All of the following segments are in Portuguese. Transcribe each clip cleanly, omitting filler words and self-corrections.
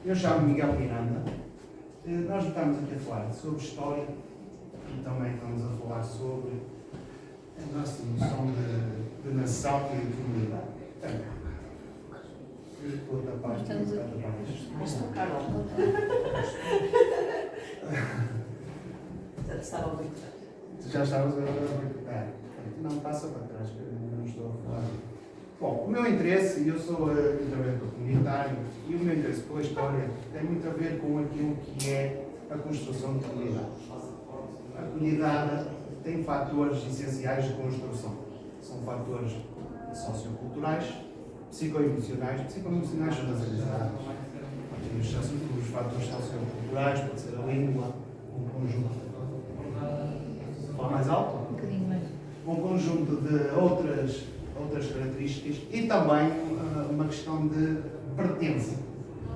Eu chamo-me Miguel Miranda. Nós estamos aqui a falar sobre história e também estamos a falar sobre a nossa noção de nação e de comunidade. Eu estou a tapar aqui, Estamos está a tapar isto. Mas estou Carol. Estava muito tarde. Tu já estavas a boicotar. Não, passa para trás, que eu não estou a falar. Bom, o meu interesse, e eu sou interventor comunitário, e o meu interesse pela história tem muito a ver com aquilo que é a construção de comunidade. A comunidade tem fatores essenciais de construção. São fatores socioculturais, psicoemocionais são das amizades. Os fatores socioculturais, pode ser a língua, um conjunto. Fala mais alto? Um bocadinho mais. Um conjunto de outras características e também uma questão de pertença,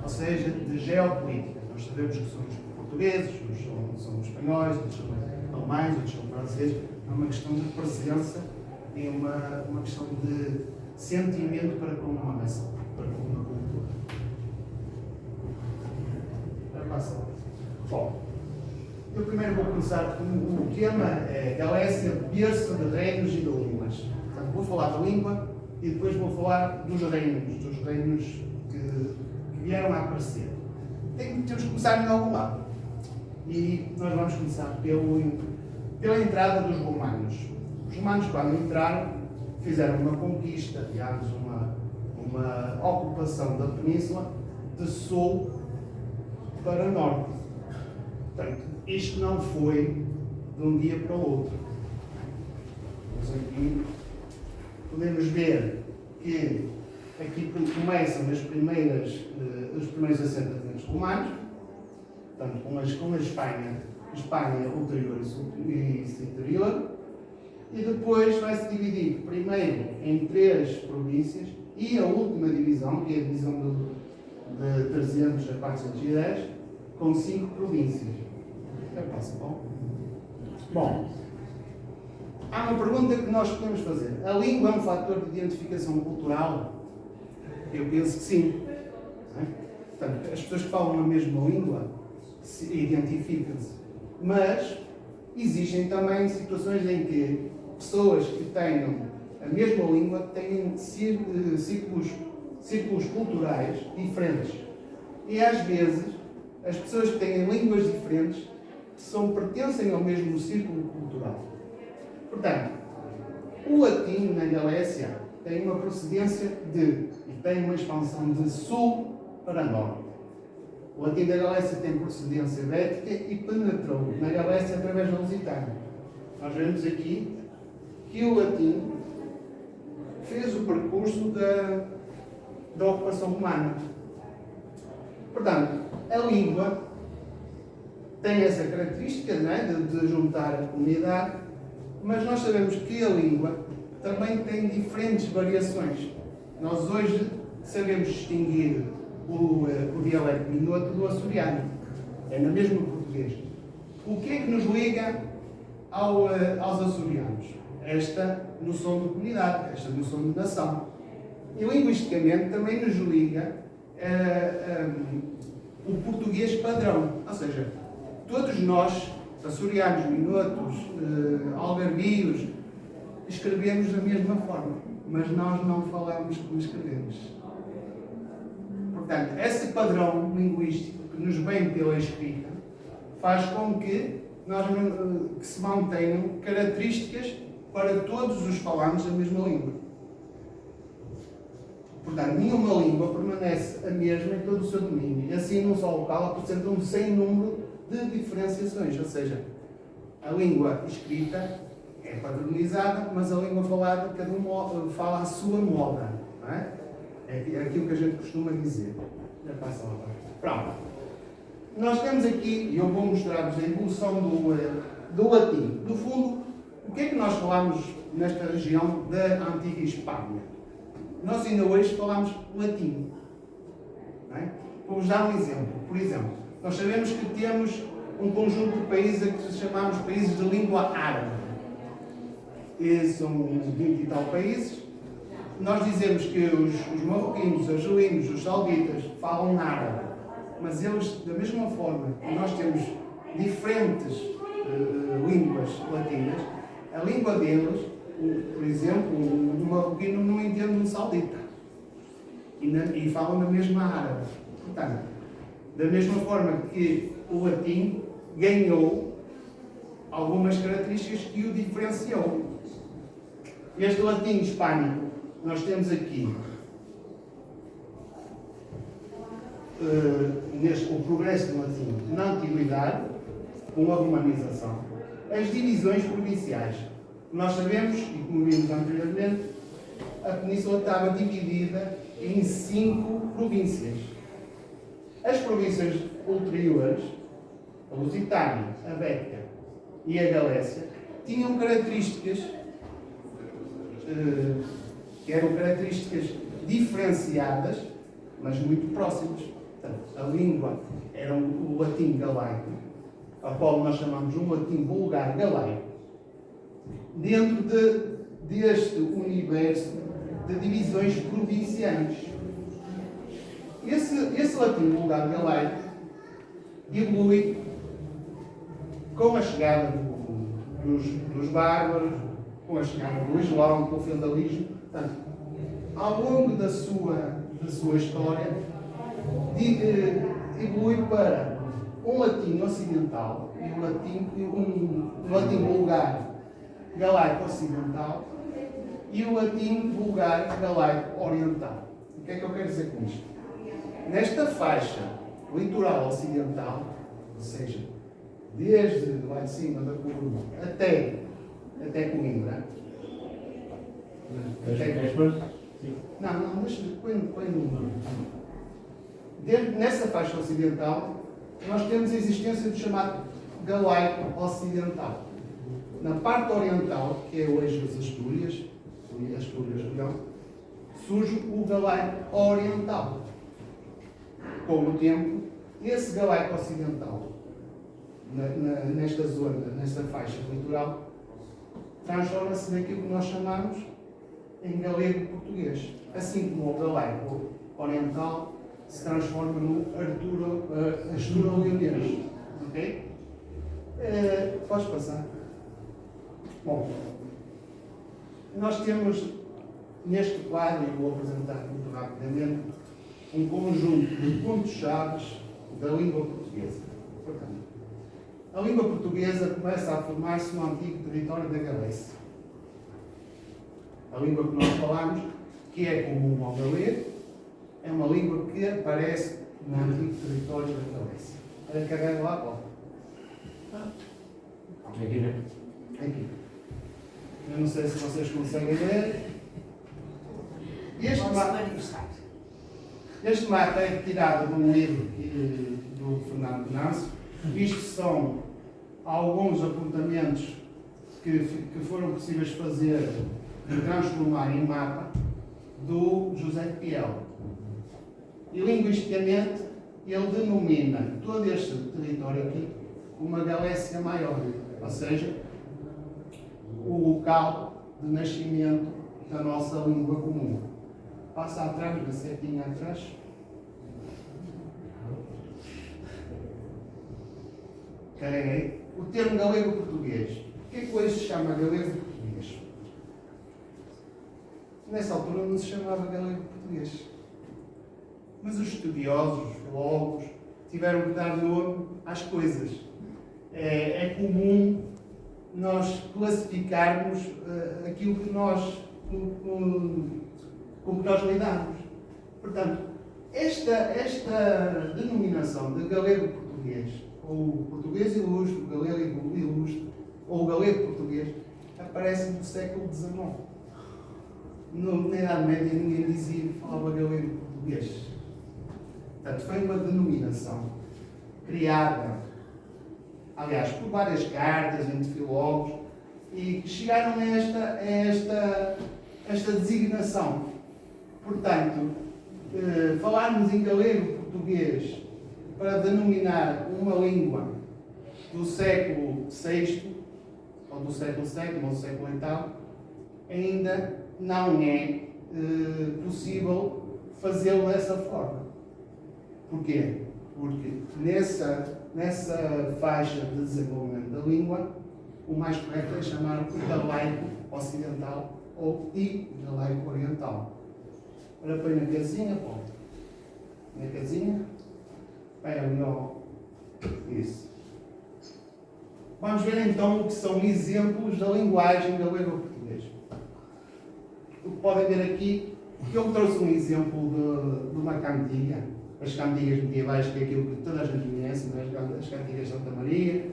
ou seja, de geopolítica. Nós sabemos que somos portugueses, uns são espanhóis, outros são alemães, outros são franceses. É uma questão de presença e uma questão de sentimento para com uma nação, para com uma cultura. Bom, eu primeiro vou começar com o tema é Galécia, berço de reinos e de línguas. Portanto, vou falar da língua e depois vou falar dos reinos que vieram a aparecer. Temos que começar em algum lado. E nós vamos começar pela entrada dos romanos. Os romanos, quando entraram, fizeram uma conquista, digamos, uma ocupação da península de sul para norte. Portanto, isto não foi de um dia para o outro. Mas aqui podemos ver que aqui começam os primeiros assentamentos romanos, portanto, com a Espanha ulterior e interior, e depois vai-se dividir primeiro em 3 províncias e a última divisão, que é a divisão de 300 a 410, com 5 províncias. Bom, há uma pergunta que nós podemos fazer. A língua é um fator de identificação cultural? Eu penso que sim. Portanto, as pessoas que falam a mesma língua se identificam-se. Mas existem também situações em que pessoas que tenham a mesma língua têm círculos culturais diferentes. E às vezes, as pessoas que têm línguas diferentes pertencem ao mesmo círculo cultural. Portanto, o latim na Galécia tem uma procedência e tem uma expansão de sul para norte. O latim da Galécia tem procedência bética e penetrou na Galécia através da Lusitânia. Nós vemos aqui que o latim fez o percurso da ocupação romana. Portanto, a língua tem essa característica, não é, de juntar a comunidade, mas nós sabemos que a língua também tem diferentes variações. Nós hoje sabemos distinguir o dialecto minuto do açoriano. É na mesma português. O que é que nos liga aos açorianos? Esta noção de comunidade, esta noção de nação. E linguisticamente também nos liga o português padrão, ou seja, todos nós, açorianos, minutos, algarvios, escrevemos da mesma forma, mas nós não falamos como escrevemos. Portanto, esse padrão linguístico que nos vem pela escrita faz com que se mantenham características para todos os falantes da mesma língua. Portanto, nenhuma língua permanece a mesma em todo o seu domínio. E assim, num só local, apresenta um sem número de diferenciações. Ou seja, a língua escrita é padronizada, mas a língua falada, cada um fala à sua moda. Não é? É aquilo que a gente costuma dizer. Já passa lá. Pronto. Nós temos aqui, e eu vou mostrar-vos a evolução do latim. No fundo, o que é que nós falamos nesta região da antiga Espanha? Nós ainda hoje falamos latim. Não é? Vou-vos dar um exemplo. Por exemplo, nós sabemos que temos um conjunto de países a que chamamos países de língua árabe. E são 20 e tal países. Nós dizemos que os marroquinos, os argelinos, os sauditas falam árabe. Mas eles, da mesma forma que nós temos diferentes línguas latinas, a língua deles, por exemplo, um marroquino não entende um saudita. E falam na mesma árabe. Portanto, da mesma forma que o latim ganhou algumas características que o diferenciou. Este latim hispânico, nós temos aqui o progresso do latim na antiguidade, com a romanização, as divisões provinciais. Nós sabemos, e como vimos anteriormente, a Península estava dividida em 5 províncias. As províncias ulteriores, a Lusitânia, a Bética e a Galécia, tinham características que eram características diferenciadas, mas muito próximas. Portanto, a língua era o latim galaico, ao qual nós chamamos um latim vulgar galaico, dentro deste universo de divisões provinciais. Esse latim vulgar galaico evolui com a chegada dos bárbaros, com a chegada do Islão, com o feudalismo. Portanto, ao longo da sua história, evolui para um latim ocidental e um latim vulgar galaico ocidental e o latim vulgar galaico oriental. O que é que eu quero dizer com isto? Nesta faixa litoral ocidental, ou seja, desde lá de cima da curva até Coimbra, não, deixa nessa faixa ocidental, nós temos a existência do chamado galaico ocidental. Na parte oriental, que é hoje as Astúrias, surge o galaico oriental. Com o tempo, esse galaico ocidental, nesta zona, nesta faixa litoral, transforma-se naquilo que nós chamamos em galego português. Assim como o galaico oriental se transforma no asturo-leonês. Ok? Podes passar? Bom, nós temos neste quadro, e vou apresentar muito rapidamente, um conjunto de pontos-chave da língua portuguesa. Portanto, a língua portuguesa começa a formar-se no antigo território da Galécia. A língua que nós falamos, que é comum ao galego, é uma língua que aparece no antigo território da Galécia. Carrega lá, Paulo. Aqui, né? Aqui. Eu não sei se vocês conseguem ver. Este mapa é retirado de um livro do Fernando Venâncio. Isto são alguns apontamentos que foram possíveis fazer e transformar em mapa do José de Piel. E linguisticamente ele denomina todo este território aqui uma Galécia Maior, ou seja, o local de nascimento da nossa língua comum. Passa atrás, na setinha atrás. Carreguei. O termo galego-português. O que é que hoje se chama galego-português? Nessa altura não se chamava galego-português. Mas os estudiosos, os filólogos, tiveram que dar nome às coisas. É comum nós classificarmos aquilo que nós, com que nós lidamos. Portanto, esta denominação de galego-português, ou português ilustre, galego ilustre, ou galego-português, aparece no século XIX. Na Idade Média ninguém dizia, falava galego-português. Portanto, foi uma denominação criada, aliás, por várias cartas entre filólogos, e que chegaram a esta designação. Portanto, falarmos em galego-português para denominar uma língua do século VI, ou do século VII, ou do século VIII, ainda não é possível fazê-lo dessa forma. Porquê? porque nessa faixa de desenvolvimento da língua, o mais correto é chamar o galaico ocidental ou galaico oriental. Ora, põe na casinha, pô. Na casinha. Vai ali, ó. Isso. Vamos ver então o que são exemplos da linguagem galego-português. O que podem ver aqui, eu trouxe um exemplo de uma cantiga, as cantigas medievais, que é aquilo que toda a gente conhece, as cantigas de Santa Maria,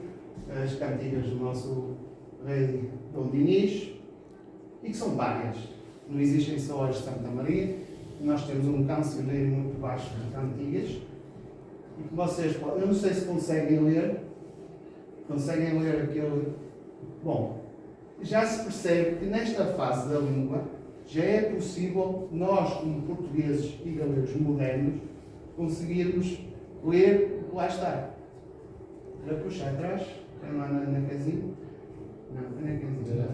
as cantigas do nosso rei Dom Dinis, e que são várias. Não existem só as de Santa Maria, nós temos um cancioneiro muito vasto de cantigas, e que vocês podem, eu não sei se conseguem ler aquele. Bom, já se percebe que nesta fase da língua já é possível nós, como portugueses e galegos modernos, conseguirmos ler o que lá está. Para puxar atrás, põe lá na casinha. Não, põe na casinha.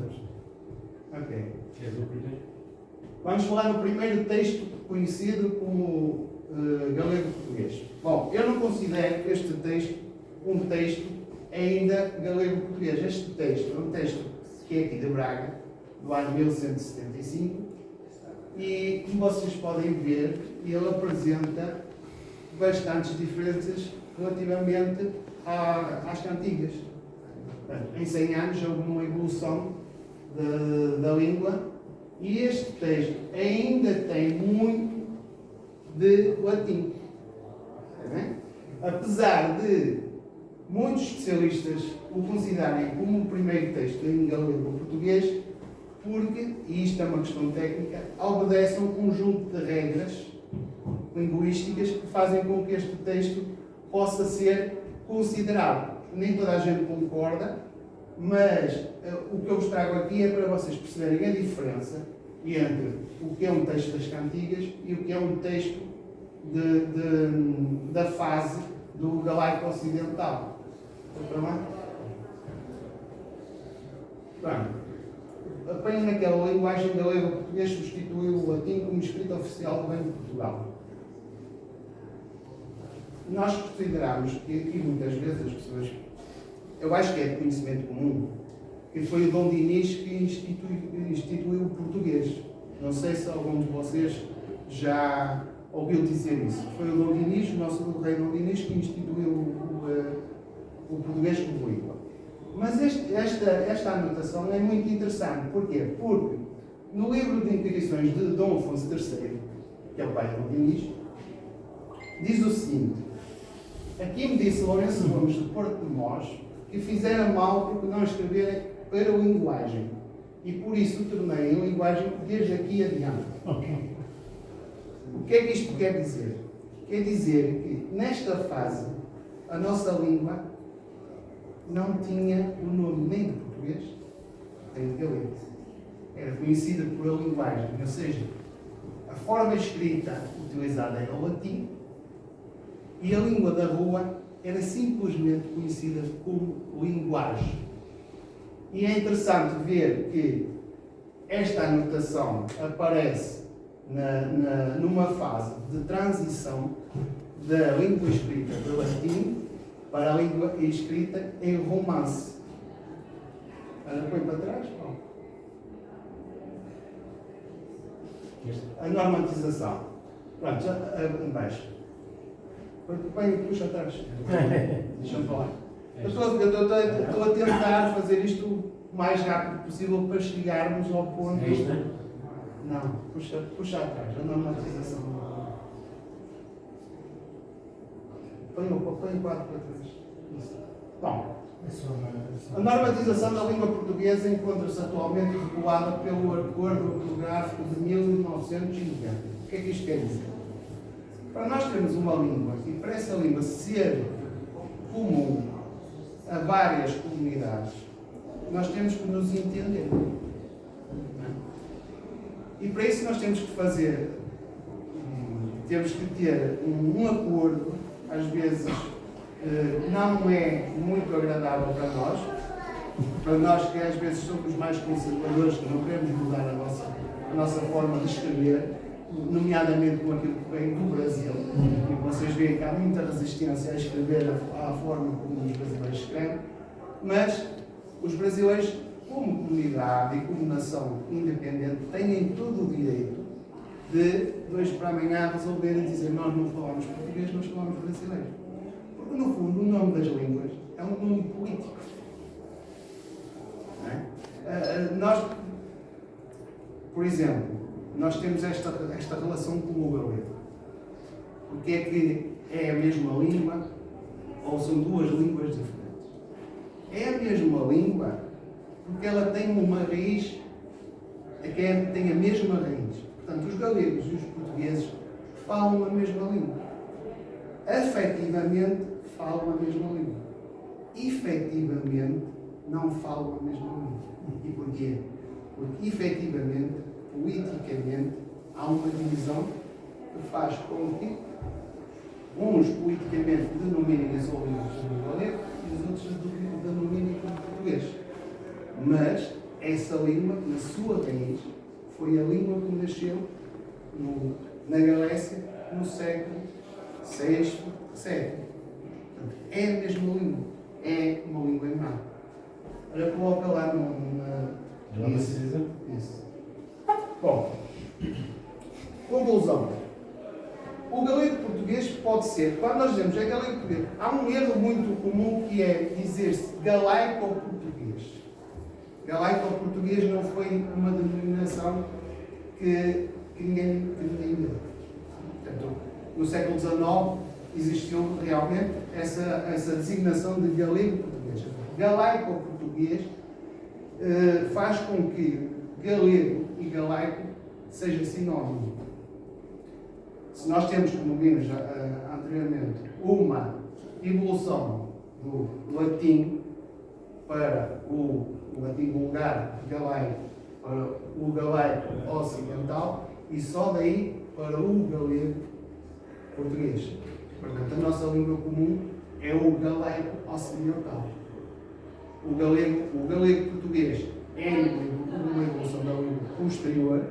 Ok. Vamos falar no primeiro texto conhecido como galego-português. Bom, eu não considero este texto um texto ainda galego-português. Este texto é um texto que é aqui de Braga, do ano 1175, e como vocês podem ver, ele apresenta bastantes diferenças relativamente às cantigas. Em 100 anos houve uma evolução da língua, e este texto ainda tem muito de latim. Apesar de muitos especialistas o considerarem como o primeiro texto em galego-português, porque, e isto é uma questão técnica, obedece a um conjunto de regras linguísticas que fazem com que este texto possa ser considerado. Nem toda a gente concorda, mas o que eu vos trago aqui é para vocês perceberem a diferença entre o que é um texto das cantigas e o que é um texto da fase do galaico ocidental. Para lá? Bem, apenas naquela linguagem galego-português substituiu o latim como escrita oficial do Reino de Portugal. Nós consideramos que, e muitas vezes as pessoas, eu acho que é de conhecimento comum, que foi o Dom Dinis que instituiu o português. Não sei se algum de vocês já ouviu dizer isso. Foi o Dom Dinis, o nosso rei Dom Dinis, que instituiu o português como língua. Mas esta anotação é muito interessante. Porquê? Porque no livro de inquirições de Dom Afonso III, que é o pai de Dom Dinis, diz o seguinte: aqui me disse Lourenço Gomes de Porto de Mós que fizeram mal porque não escreverem para a linguagem, e por isso tornei em linguagem desde aqui adiante. Okay. O que é que isto quer dizer? Quer dizer que nesta fase a nossa língua não tinha o nome nem de português nem de galego. Era conhecida por a linguagem, ou seja, a forma escrita utilizada era o latim, e a língua da rua era simplesmente conhecida como linguagem. E é interessante ver que esta anotação aparece numa fase de transição da língua escrita do latim para a língua escrita em romance. Põe para trás. A normatização. Pronto, já embaixo. Puxa atrás. Deixa-me falar. Eu estou a tentar fazer isto o mais rápido possível para chegarmos ao ponto. Não, puxa atrás. A normatização. Põe o quadro para trás. Bom, a normatização da língua portuguesa encontra-se atualmente regulada pelo Acordo Ortográfico de 1990. O que é que isto quer dizer? Para nós termos uma língua e para essa língua ser comum a várias comunidades, nós temos que nos entender. E para isso nós temos que temos que ter um acordo, às vezes não é muito agradável para nós que às vezes somos mais conservadores, que não queremos mudar a nossa forma de escrever, nomeadamente com aquilo que vem do Brasil, e vocês veem que há muita resistência a escrever à forma como os brasileiros escrevem, mas os brasileiros, como comunidade e como nação independente, têm todo o direito de hoje para amanhã resolverem dizer nós não falamos português, nós falamos brasileiro. Porque no fundo o nome das línguas é um nome político. Não é? Nós, por exemplo, nós temos esta relação com o galego. Porque é que é a mesma língua ou são duas línguas diferentes? É a mesma língua porque ela tem uma raiz, tem a mesma raiz. Portanto, os galegos e os portugueses falam a mesma língua. Afetivamente, falam a mesma língua. Efetivamente, não falam a mesma língua. E porquê? Porque, efetivamente, politicamente, há uma divisão que faz com que uns politicamente denominem as línguas como galego e os outros denominem como português. Mas essa língua, na sua raiz, foi a língua que nasceu na Galécia no século VI, VII. É a mesma língua. É uma língua irmã. Olha, coloca lá isso. Bom, conclusão. O galego português pode ser, quando nós dizemos é galego português, há um erro muito comum que é dizer-se galaico-português. Galaico-português não foi uma denominação que ninguém deu. Portanto, no século XIX existiu realmente essa designação de galego-português. Galaico-português faz com que galego e galaico seja sinónimo. Se nós temos, como vimos anteriormente, uma evolução do latim para o latim vulgar galaico para o galaico ocidental e só daí para o galego português. Portanto, a nossa língua comum é o galaico ocidental. O galego português é uma evolução da língua posterior,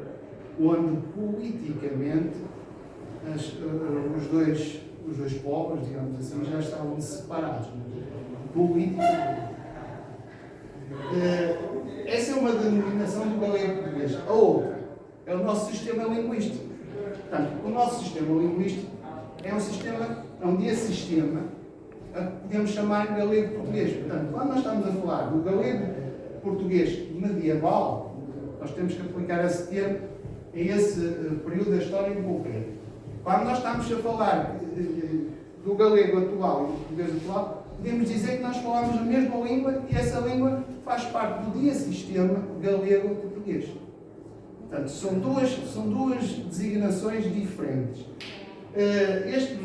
onde politicamente os dois povos, digamos assim, já estavam separados. Politicamente. Essa é uma denominação do galego português. A outra é o nosso sistema linguístico. Portanto, o nosso sistema linguístico é um sistema a que podemos chamar galego português. Portanto, quando nós estamos a falar do galego português medieval, nós temos que aplicar esse termo a esse período da história em concreto. Quando nós estamos a falar do galego atual e do português atual, podemos dizer que nós falamos a mesma língua e essa língua faz parte do sistema galego-português. Portanto, são duas designações diferentes. Este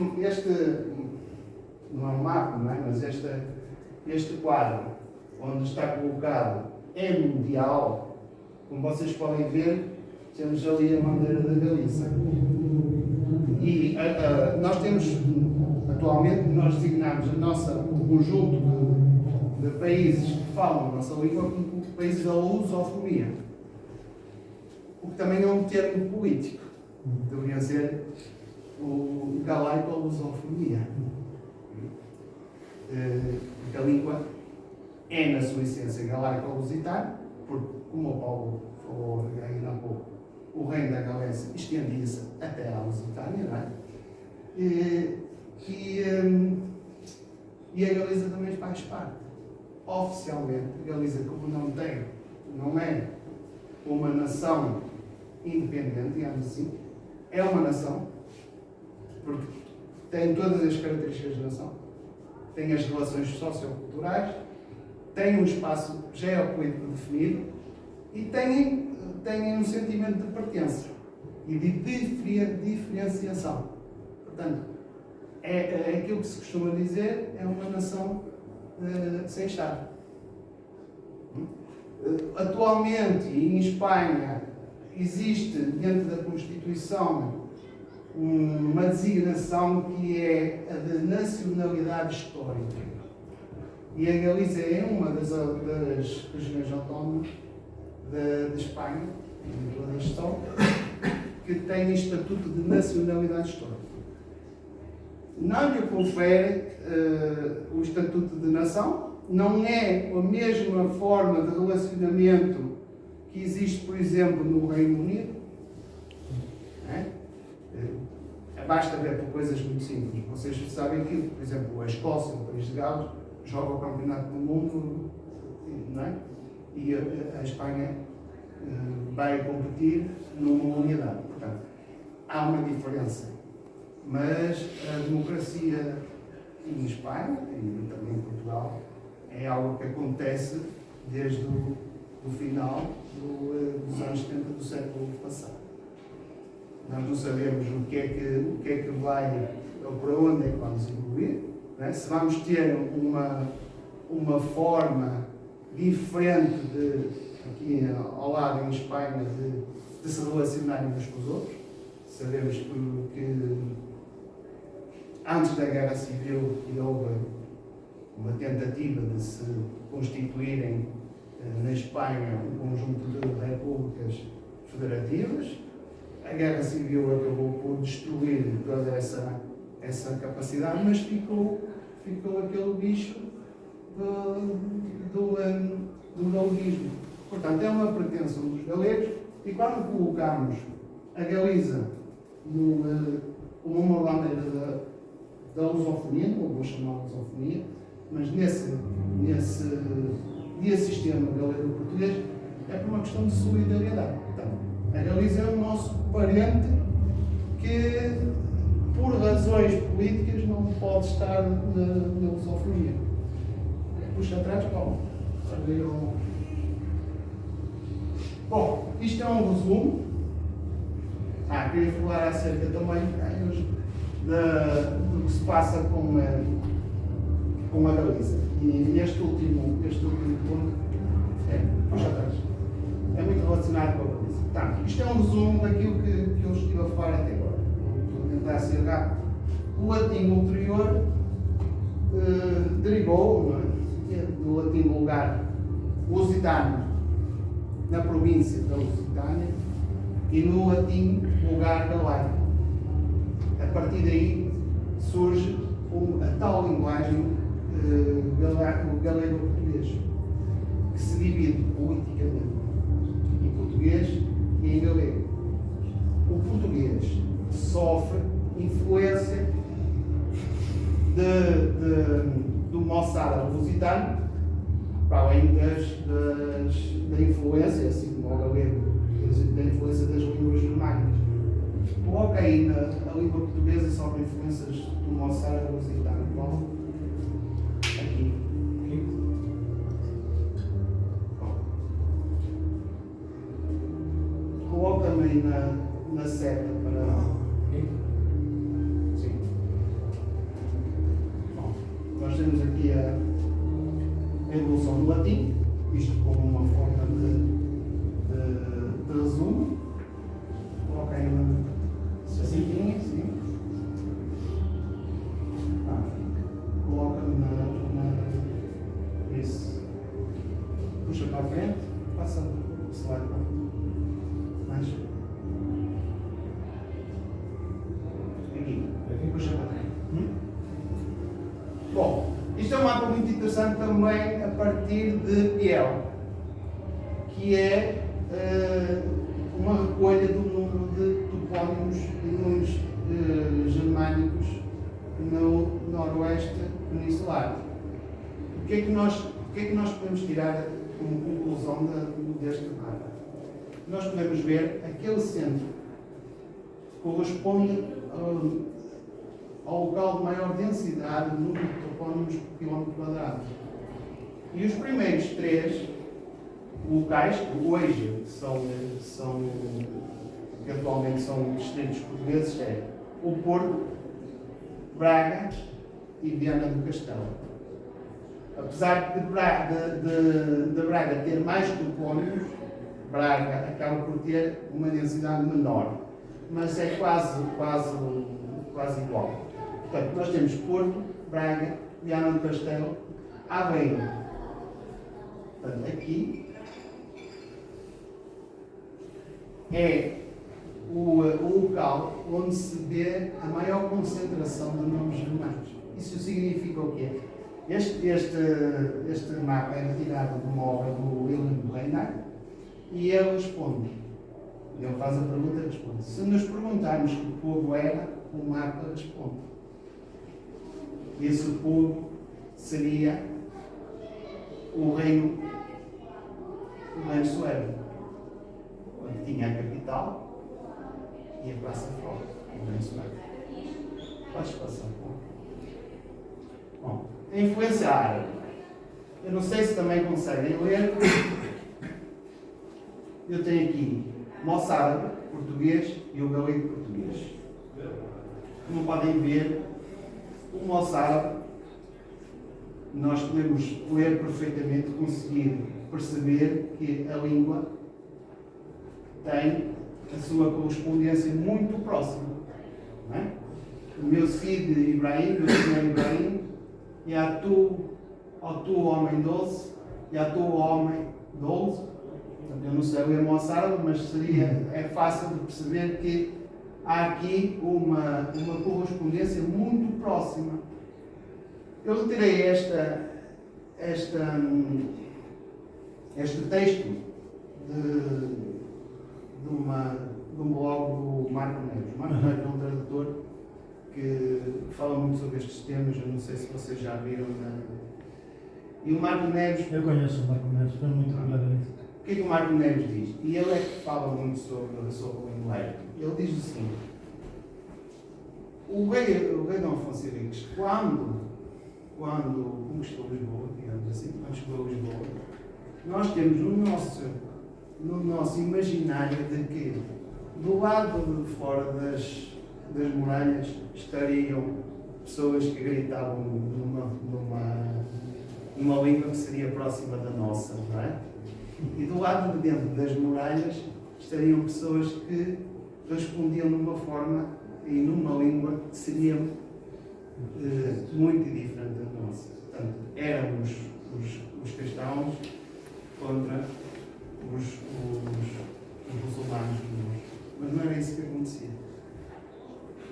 não é um mapa, não é? Mas este quadro, onde está colocado, é mundial. Como vocês podem ver, temos ali a bandeira da Galiza. E nós temos, atualmente, nós designamos o conjunto de países que falam a nossa língua como países da lusofonia. O que também é um termo político. Deveria ser o galaico-lusofonia. Porque a língua é, na sua essência, galaico-lusitana, porque, como o Paulo falou ainda há pouco, o reino da Galécia estendia-se até à Lusitânia, não é? E a Galiza também faz parte. Oficialmente, a Galiza, como não é uma nação independente, digamos assim, é uma nação, porque tem todas as características de nação, tem as relações socioculturais, tem um espaço geopolítico definido e tem um sentimento de pertença e de diferenciação. Portanto, é aquilo que se costuma dizer, é uma nação sem Estado. Atualmente, em Espanha, existe dentro da Constituição uma designação que é a de nacionalidade histórica. E a Galiza é uma das regiões autónomas de Espanha, de toda a gestão, que têm estatuto de nacionalidade histórica. Não lhe confere o estatuto de nação, não é a mesma forma de relacionamento que existe, por exemplo, no Reino Unido. Basta ver por coisas muito simples. Vocês sabem que, por exemplo, a Escócia, o país de Gales, joga o campeonato do mundo, não é? E a Espanha vai competir numa unidade. Portanto, há uma diferença. Mas a democracia em Espanha e também em Portugal é algo que acontece desde o final dos anos 70 do século passado. Nós não sabemos o que é que vai, ou para onde é que vamos evoluir, né? Se vamos ter uma forma diferente aqui ao lado em Espanha de se relacionarem uns com os outros. Sabemos que antes da Guerra Civil houve uma tentativa de se constituírem na Espanha um conjunto de repúblicas federativas. A Guerra Civil acabou por destruir toda essa capacidade, mas ficou aquele bicho do galeguismo. Portanto, é uma pretensão dos galegos, e quando colocamos a Galiza como uma bandeira da lusofonia, não vou chamar de lusofonia, mas nesse sistema galego-português, é por uma questão de solidariedade. Portanto, a Galiza é o nosso parente que, por razões políticas, não pode estar na lusofonia. Puxa atrás, Paulo. Bom, isto é um resumo. Queria falar acerca também do que se passa com a Galiza. E este último ponto puxa atrás. É muito relacionado com a Galiza. Portanto, isto é um resumo daquilo que eu estive a falar até agora. Vou tentar ser rápido. O latim ulterior derivou, não é, do latim vulgar lusitano na província da Lusitânia e no latim vulgar galaico. A partir daí surge a tal linguagem galego-português, que se divide politicamente em português e em galego. O português sofre influência do moçada lusitano, para além da influência, assim como o galego, da influência das línguas germânicas. Coloca aí a língua portuguesa sobre influências do moçada lusitano. Bom, aqui. Coloca-me aí na seta para. Sim. Bom, nós temos aqui a evolução do latim, isto como uma forma de resumo. Coloca aí assim, sim. Coloca-me isso. Puxa para a frente, passa o slide mais. Aqui, puxa para frente. Bom, isto é um mapa muito interessante também a partir de Piel, que é uma recolha do número de topónimos e nomes germânicos no noroeste peninsular. O que é que nós podemos tirar como conclusão deste mapa? Nós podemos ver aquele centro corresponde ao local de maior densidade de número de topónimos por quilómetro quadrado. E os primeiros três locais, hoje que atualmente são distritos portugueses, é o Porto, Braga e Viana do Castelo. Apesar de Braga ter mais topónimos, Braga acaba por ter uma densidade menor, mas é quase igual. Portanto, nós temos Porto, Braga, Viana do Castelo, Aveiro. Portanto, aqui é o local onde se vê a maior concentração de nomes germânicos. Isso significa o quê? Este mapa é retirado de uma obra do Wilhelm Reinach e ele responde. Ele faz a pergunta e responde. Se nos perguntarmos que povo era, o mapa responde. Esse povo seria o reino suevo, onde tinha a capital e a praça fora, o reino suevo. Podes passar. Bom, a influência árabe. Eu não sei se também conseguem ler. Eu tenho aqui moçárabe, português, e o galego português. Como podem ver, o moçárabe, nós podemos ler perfeitamente, conseguir perceber que a língua tem a sua correspondência muito próxima. Não é? O meu Cid Ibrahim, o senhor Ibrahim, e a tu, ó tu homem doce, e a tu homem doce. Eu não sei ler moçárabe, mas é fácil de perceber que há aqui uma correspondência muito próxima. Eu retirei este texto de um blog do Marco Neves. Marco Neves é um tradutor que fala muito sobre estes temas. Eu não sei se vocês já viram. E o Marco Neves... Eu conheço o Marco Neves, foi muito regular nisso. O que é que o Marco Neves diz? E ele é que fala muito sobre o inglês. Ele diz o seguinte: o rei Dom Afonso Henriques, quando conquistou Lisboa, digamos assim, quando chegou a Lisboa, nós temos no nosso imaginário de que do lado de fora das muralhas estariam pessoas que gritavam numa língua que seria próxima da nossa, não é? E do lado de dentro das muralhas estariam pessoas que respondiam numa forma e numa língua que seria muito diferente da nossa. Portanto, éramos os cristãos contra os muçulmanos. Mas não era isso que acontecia.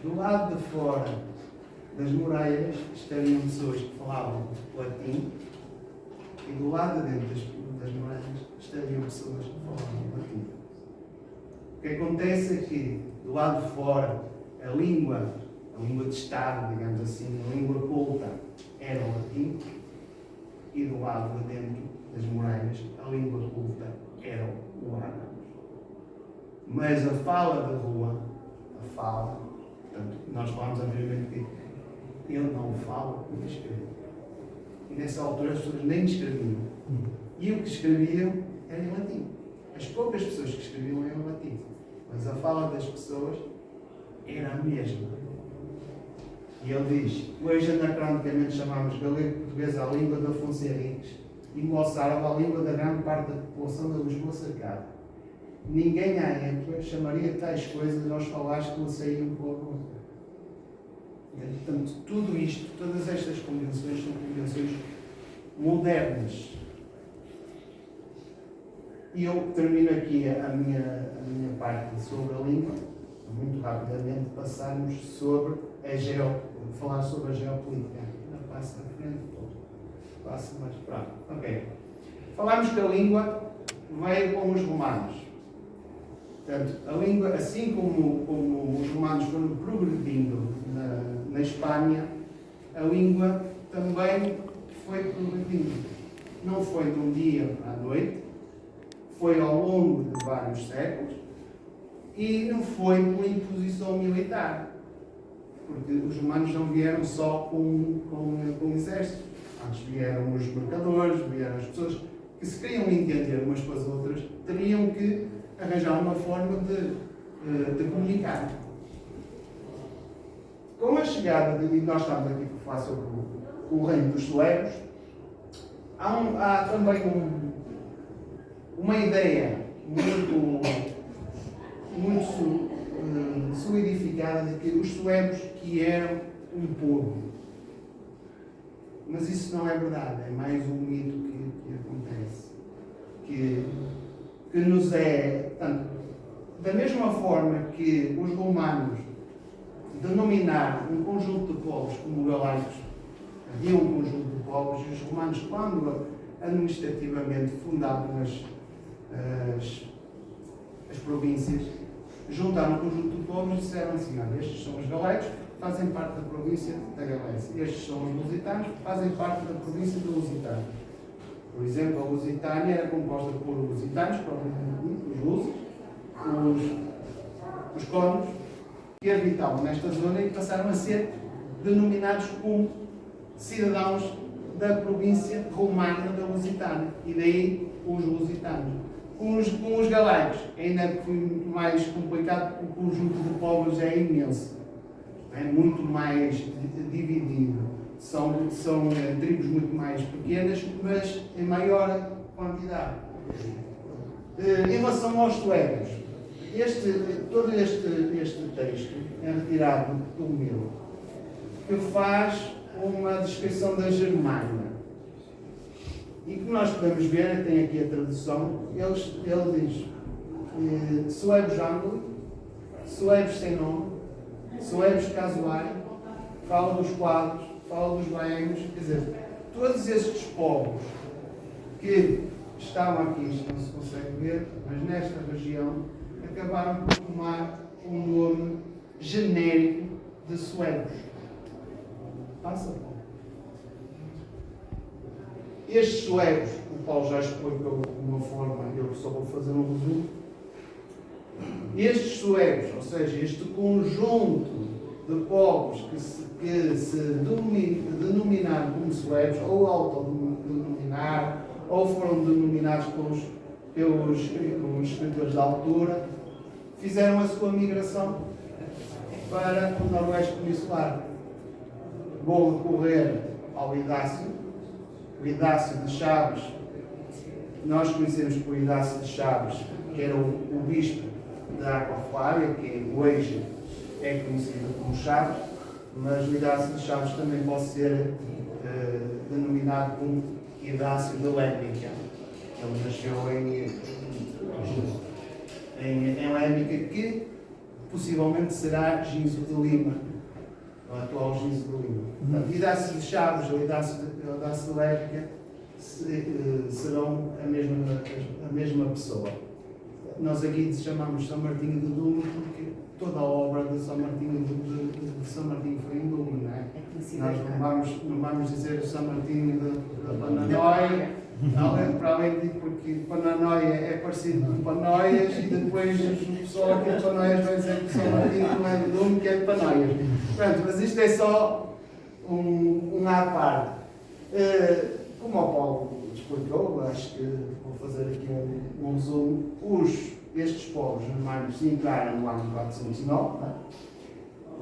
Do lado de fora das muralhas estariam pessoas que falavam latim e do lado de dentro das muralhas estariam pessoas que falavam latim. O que acontece é que do lado de fora a língua de Estado, digamos assim, a língua culta era o latim e do lado de dentro das muralhas a língua culta era o árabe. Mas a fala da rua, portanto, nós falamos anteriormente que ele não fala como escreve. E nessa altura as pessoas nem escreviam. E o que escreviam era em latim. As poucas pessoas que escreviam eram em latim. Mas a fala das pessoas era a mesma. E ele diz: hoje anacronicamente chamamos galego-português à língua de Afonso Henriques e moçárabe à língua da grande parte da população da Lisboa cercada. Ninguém à época chamaria tais coisas aos falares que lhe saíam pela boca. Portanto, tudo isto, todas estas convenções são convenções modernas. E eu termino aqui a minha parte sobre a língua, muito rapidamente, passarmos sobre falar sobre a geopolítica. Passa à frente, passa mais para. Ok. Falámos que a língua veio com os romanos. Portanto, a língua, assim como os romanos foram progredindo na Espanha, a língua também foi progredindo. Não foi de um dia para a noite, foi ao longo de vários séculos e não foi por imposição militar. Porque os romanos não vieram só com exército. Antes vieram os mercadores, vieram as pessoas que se queriam entender umas com as outras, teriam que arranjar uma forma de comunicar. Com a chegada, e nós estamos aqui para falar sobre o reino dos suevos, há também uma ideia muito solidificada de que os suevos que eram um povo. Mas isso não é verdade, é mais um mito que acontece. Que nos é. Portanto, da mesma forma que os romanos denominaram um conjunto de povos como galaicos, havia um conjunto de povos, e os romanos, quando administrativamente fundaram as províncias, juntaram um conjunto de povos e disseram assim: olha, estes são os galaicos, fazem parte da província da Galécia. Estes são os lusitanos, fazem parte da província do Lusitano. Por exemplo, a Lusitânia era composta por lusitanos, propriamente os lusos, os conos, que habitavam nesta zona e passaram a ser denominados como cidadãos da província romana da Lusitânia. E daí os lusitanos. Com os galaicos ainda foi muito mais complicado, porque o conjunto de povos é imenso. É muito mais dividido. São tribos muito mais pequenas, mas em maior quantidade. Em relação aos suecos, todo este texto é retirado do meu, que faz uma descrição da Germânia. E que nós podemos ver, tem aqui a tradução, ele diz suevos ângulo, suevos sem nome, suevos casuais, fala dos quadros, fala dos baemos, quer dizer, todos estes povos que estavam aqui, isto não se consegue ver, mas nesta região, acabaram por tomar um nome genérico de suevos. Passa. Estes suevos, o Paulo já explicou de uma forma, eu só vou fazer um resumo. Estes suevos, ou seja, este conjunto de povos que se denominaram como suevos, ou autodenominaram, ou foram denominados pelos escritores da altura, fizeram a sua migração para o Noroeste Peninsular. Vou recorrer ao Idácio. O Idácio de Chaves, nós conhecemos por Idácio de Chaves, que era o bispo da Aquaflária, que hoje é conhecido como Chaves, mas o Idácio de Chaves também pode ser denominado como Idácio de Lémica. Ele nasceu em Lémica, que possivelmente será Ginzo de Lima, o atual Ginzo de Lima. Portanto, Idácio de Chaves ou Idácio de Lémica serão a mesma pessoa. Nós aqui chamamos São Martinho de Dume porque toda a obra de São Martinho foi em Dume, não é? Nós não vamos dizer São Martinho de Pananóia, para além de porque Pananóia é parecido com Panóias e depois o pessoal aqui de Panóias vai dizer que São Martinho não é de Dume, que é de Panóias. Pronto, mas isto é só um à parte. Como o Paulo explicou, acho que vou fazer aqui um resumo. Estes povos germânicos entraram no ano 409, né?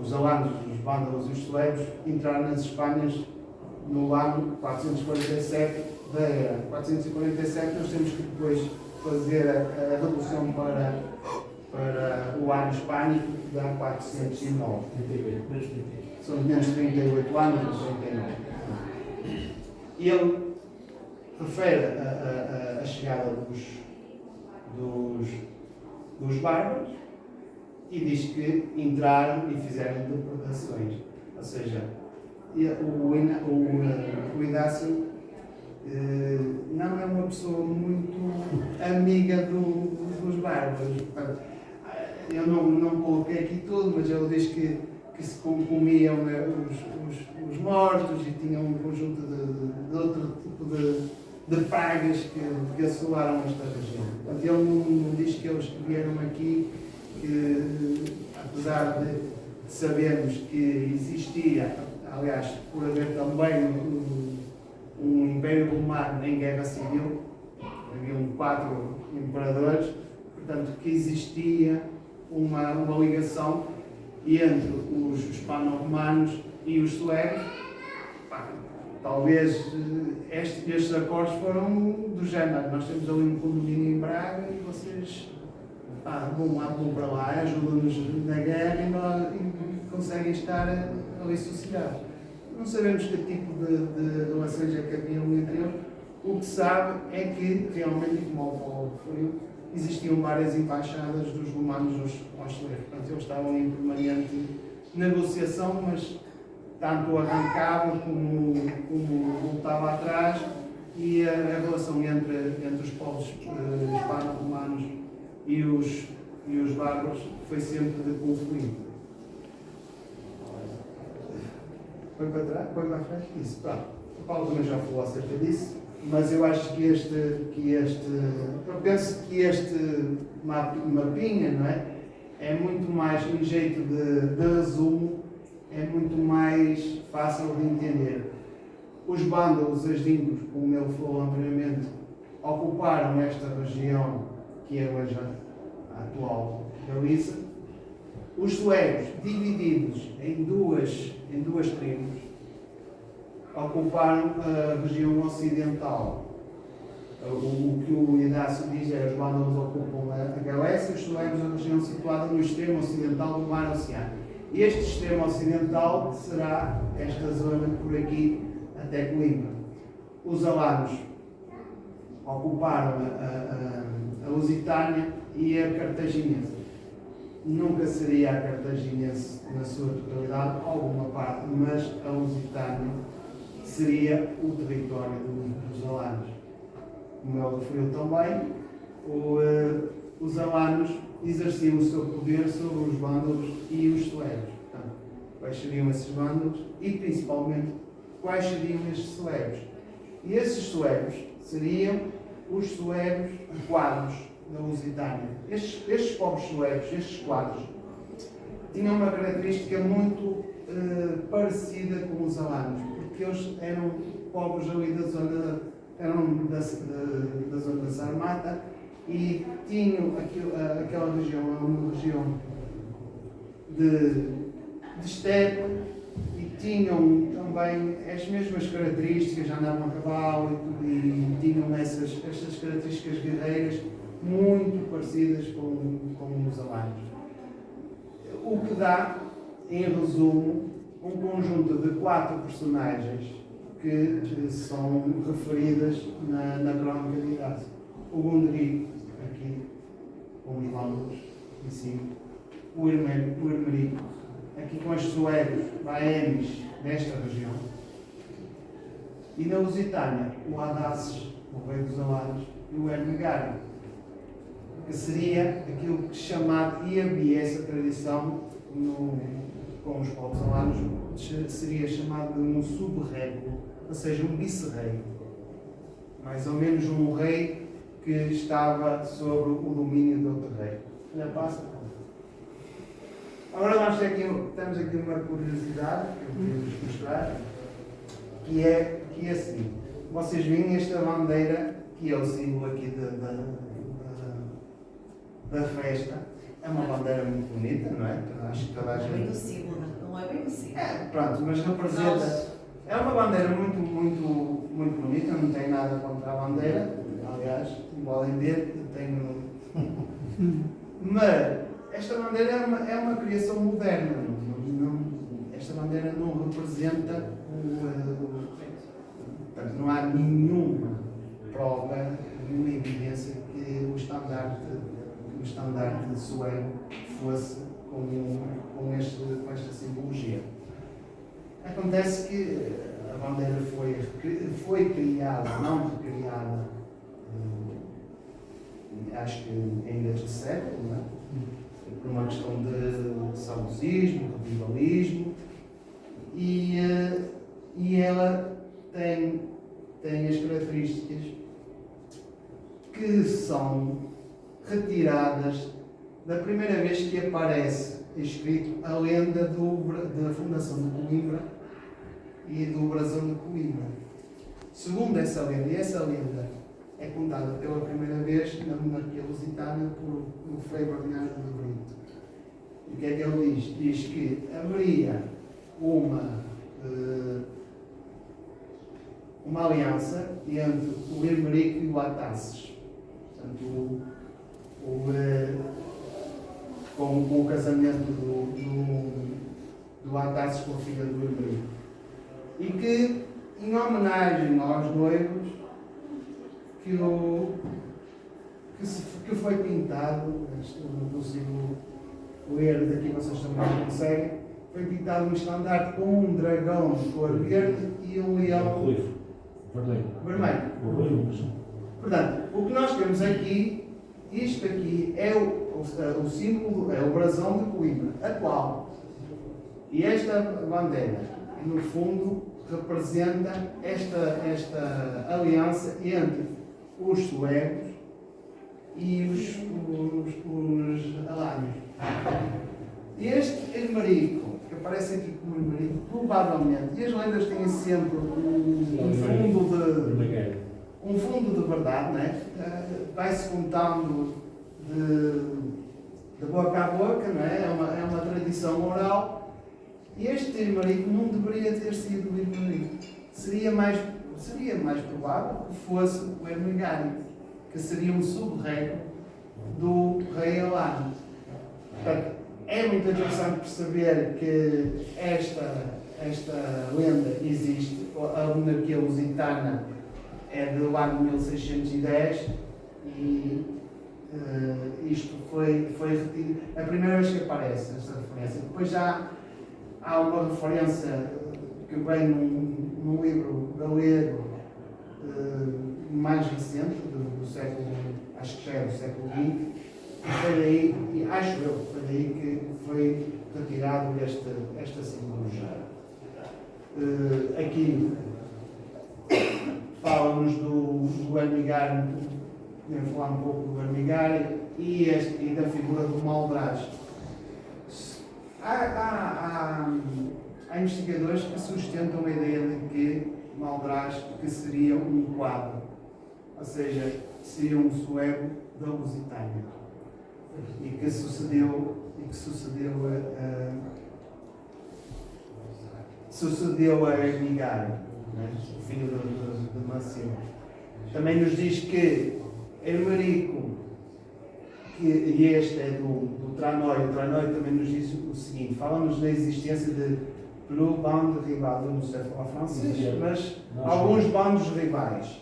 Os alanos, os vândalos e os suevos entraram nas Espanhas no ano 447 da era. 447 nós temos que depois fazer a redução para o ano hispânico, que dá 409. São menos de 38 anos, ou 39. E ele refere a chegada dos bárbaros e diz que entraram e fizeram depredações. Ou seja, o Idácio não é uma pessoa muito amiga dos bárbaros. Eu não coloquei aqui tudo, mas ele diz que se comiam os mortos e tinham um conjunto de outro tipo de pragas que assolaram esta região. Portanto, ele não diz que eles vieram aqui, que apesar de sabermos que existia, aliás, por haver também um Império Romano em guerra civil, haviam 4 imperadores, portanto, que existia uma ligação entre os hispano-romanos e os suecos. Talvez estes acordos foram do género. Nós temos ali um condomínio em Braga e vocês vão para lá, ajudam-nos na guerra e conseguem estar ali sossegados. Não sabemos que tipo de relações é que haviam entre eles. O que se sabe é que, realmente, como o Paulo referiu, existiam várias embaixadas dos romanos aos chilenos. Portanto, eles estavam em permanente negociação, mas tanto arrancava como voltava atrás, e a relação entre os povos hispano-romanos e os bárbaros foi sempre de conflito. Foi para trás? Foi para frente? Isso, pronto. O Paulo também já falou acerca disso, mas eu acho que eu penso que este mapinha, não é? É muito mais, em jeito de resumo, é muito mais fácil de entender. Os vândalos, os asdíncos, como ele falou anteriormente, ocuparam esta região que é hoje a atual Galiza. Os suevos, divididos em duas tribos, ocuparam a região ocidental. O que o Inácio diz é: os vândalos ocupam a Galécia, os suevos a região situada no extremo ocidental do mar Oceano. Este extremo ocidental será esta zona por aqui até Coimbra. Os alanos ocuparam a Lusitânia e a Cartaginense. Nunca seria a Cartaginense na sua totalidade, alguma parte, mas a Lusitânia seria o território dos alanos. Como ele referiu também, os alanos exerciam o seu poder sobre os vândalos e os suevos. Portanto, quais seriam esses vândalos e, principalmente, quais seriam estes suevos? E esses suevos seriam os suevos quadros da Lusitânia. Estes povos suevos, estes quadros, tinham uma característica muito parecida com os alanos, porque eles eram povos ali da zona, da zona da Sarmata, e tinham aquela região, uma região de estepe, e tinham também as mesmas características, já andavam a cavalo e tinham estas características guerreiras muito parecidas com os alanos. O que dá, em resumo, um conjunto de 4 personagens que são referidas na crónica de Idácio. O Gunderico, aqui, com os vândalos em cima. O Hermerico, aqui com as suevos, baemes, nesta região. E na Lusitânia, o Adaces, o rei dos alanos, e o Ermegário, que seria aquilo que chamado, e havia essa tradição com os povos alanos, seria chamado de um sub-rei, ou seja, um vice-rei. Mais ou menos um rei que estava sobre o domínio de outro rei. Já passa? Agora temos aqui uma curiosidade que eu queria vos mostrar, que é assim. Vocês veem esta bandeira, que é o símbolo aqui da festa. É uma bandeira muito bonita, não é? Acho que toda a gente... É bem o símbolo, não é bem o símbolo. Pronto, mas representa... É uma bandeira muito, muito, muito bonita, não tem nada contra a bandeira. Aliás, podem ver, eu tenho... Mas esta bandeira é uma criação moderna. Esta bandeira não representa portanto, não há nenhuma prova, nenhuma evidência que o estandarte suevo fosse com esta simbologia. Acontece que a bandeira foi criada, não recriada, acho que ainda este século, não é? Por uma questão de saudosismo, revivalismo, e ela tem as características que são retiradas da primeira vez que aparece escrito a lenda da fundação de Coimbra e do brasão de Coimbra. Segundo essa lenda, e essa lenda é contada pela primeira vez na monarquia lusitana por Frei Bernardo de Brito. E o que é que ele diz? Diz que haveria uma aliança entre o Hermerico e o Ataces. Portanto, com o casamento do Ataces com a filha do Hermerico. E que, em homenagem aos noivos, que que foi pintado, eu não consigo ler daqui, vocês também não conseguem, foi pintado um estandarte com um dragão de cor verde e um leão vermelho. Portanto, o que nós temos aqui, isto aqui é o símbolo, é o brasão de Coimbra atual. E esta bandeira, no fundo, representa esta aliança entre os suecos e os alâmios. Este Ermarico, que aparece aqui como Ermarico, provavelmente, e as lendas têm sempre um fundo de verdade, né? Vai-se contando de boca a boca, não é? É uma tradição oral. E este Ermarico não deveria ter sido o Ermarico. Seria mais provável que fosse o Ermengário, que seria um sub-reino do rei Alano. Portanto, é muito interessante perceber que esta lenda existe. A monarquia lusitana é do ano 1610 e isto foi retido. A primeira vez que aparece esta referência. Depois já há uma referência que vem num livro galego mais recente, do século, acho que já é do século XX, e foi daí, acho eu, foi daí que foi retirado esta simbologia. Aqui fala-nos do Ermigário, podemos falar um pouco do Ermigário e da figura do Maldraz. Há investigadores que sustentam a ideia de que Maldraz que seria um quadro, ou seja, seria um sueco da Lusitânia e que sucedeu a Ermigário, né? O filho de Massimo. Também nos diz que Ermarico, e este é do Tranói, o Tranói também nos diz o seguinte, fala-nos da existência de plusieurs bandes rivales, eu não sei falar francês, mas alguns bandos rivais,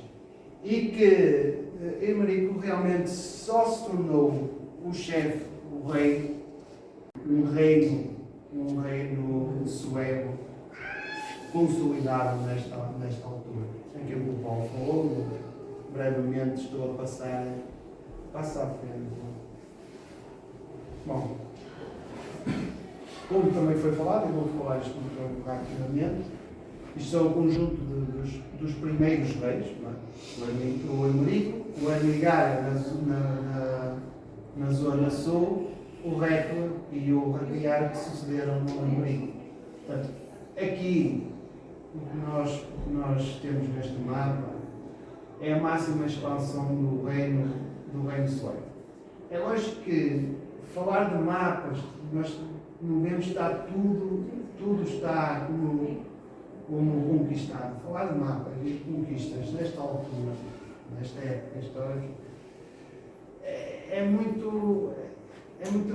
e que Ermarico realmente só se tornou o chefe, o rei, um reino sueco consolidado nesta altura. Aquilo que o Paulo falou, brevemente estou a passar à frente. Bom, como também foi falado, eu vou falar isto muito rapidamente, isto é o conjunto dos primeiros reis, não é? O Ermarico, o Ermigário na zona sul, o Récula e o Raquiário que sucederam no Ermarico. Portanto, aqui o que nós temos neste mapa é a máxima expansão do reino sueco. É lógico que falar de mapas, nós não devemos estar tudo está como conquistado. Falar de mapas e de conquistas nesta altura, nesta época histórica, é muito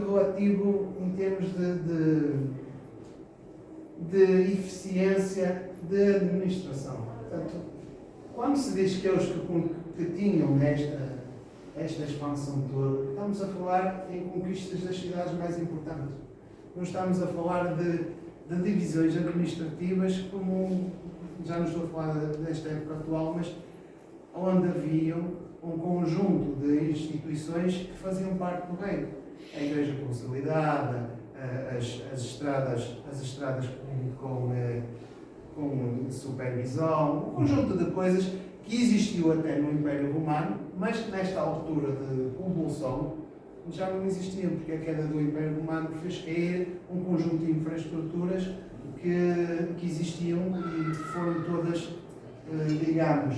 relativo em termos de eficiência de administração. Portanto, quando se diz que eles que tinham esta expansão toda, estamos a falar em conquistas das cidades mais importantes. Não estamos a falar de divisões administrativas como, já não estou a falar desta época atual, mas onde havia um conjunto de instituições que faziam parte do reino. A Igreja consolidada, as estradas com supervisão, um conjunto de coisas que existiu até no Império Romano, mas que nesta altura de convulsão já não existiam, porque a queda do Império Romano fez cair um conjunto de infraestruturas que existiam e foram todas, digamos,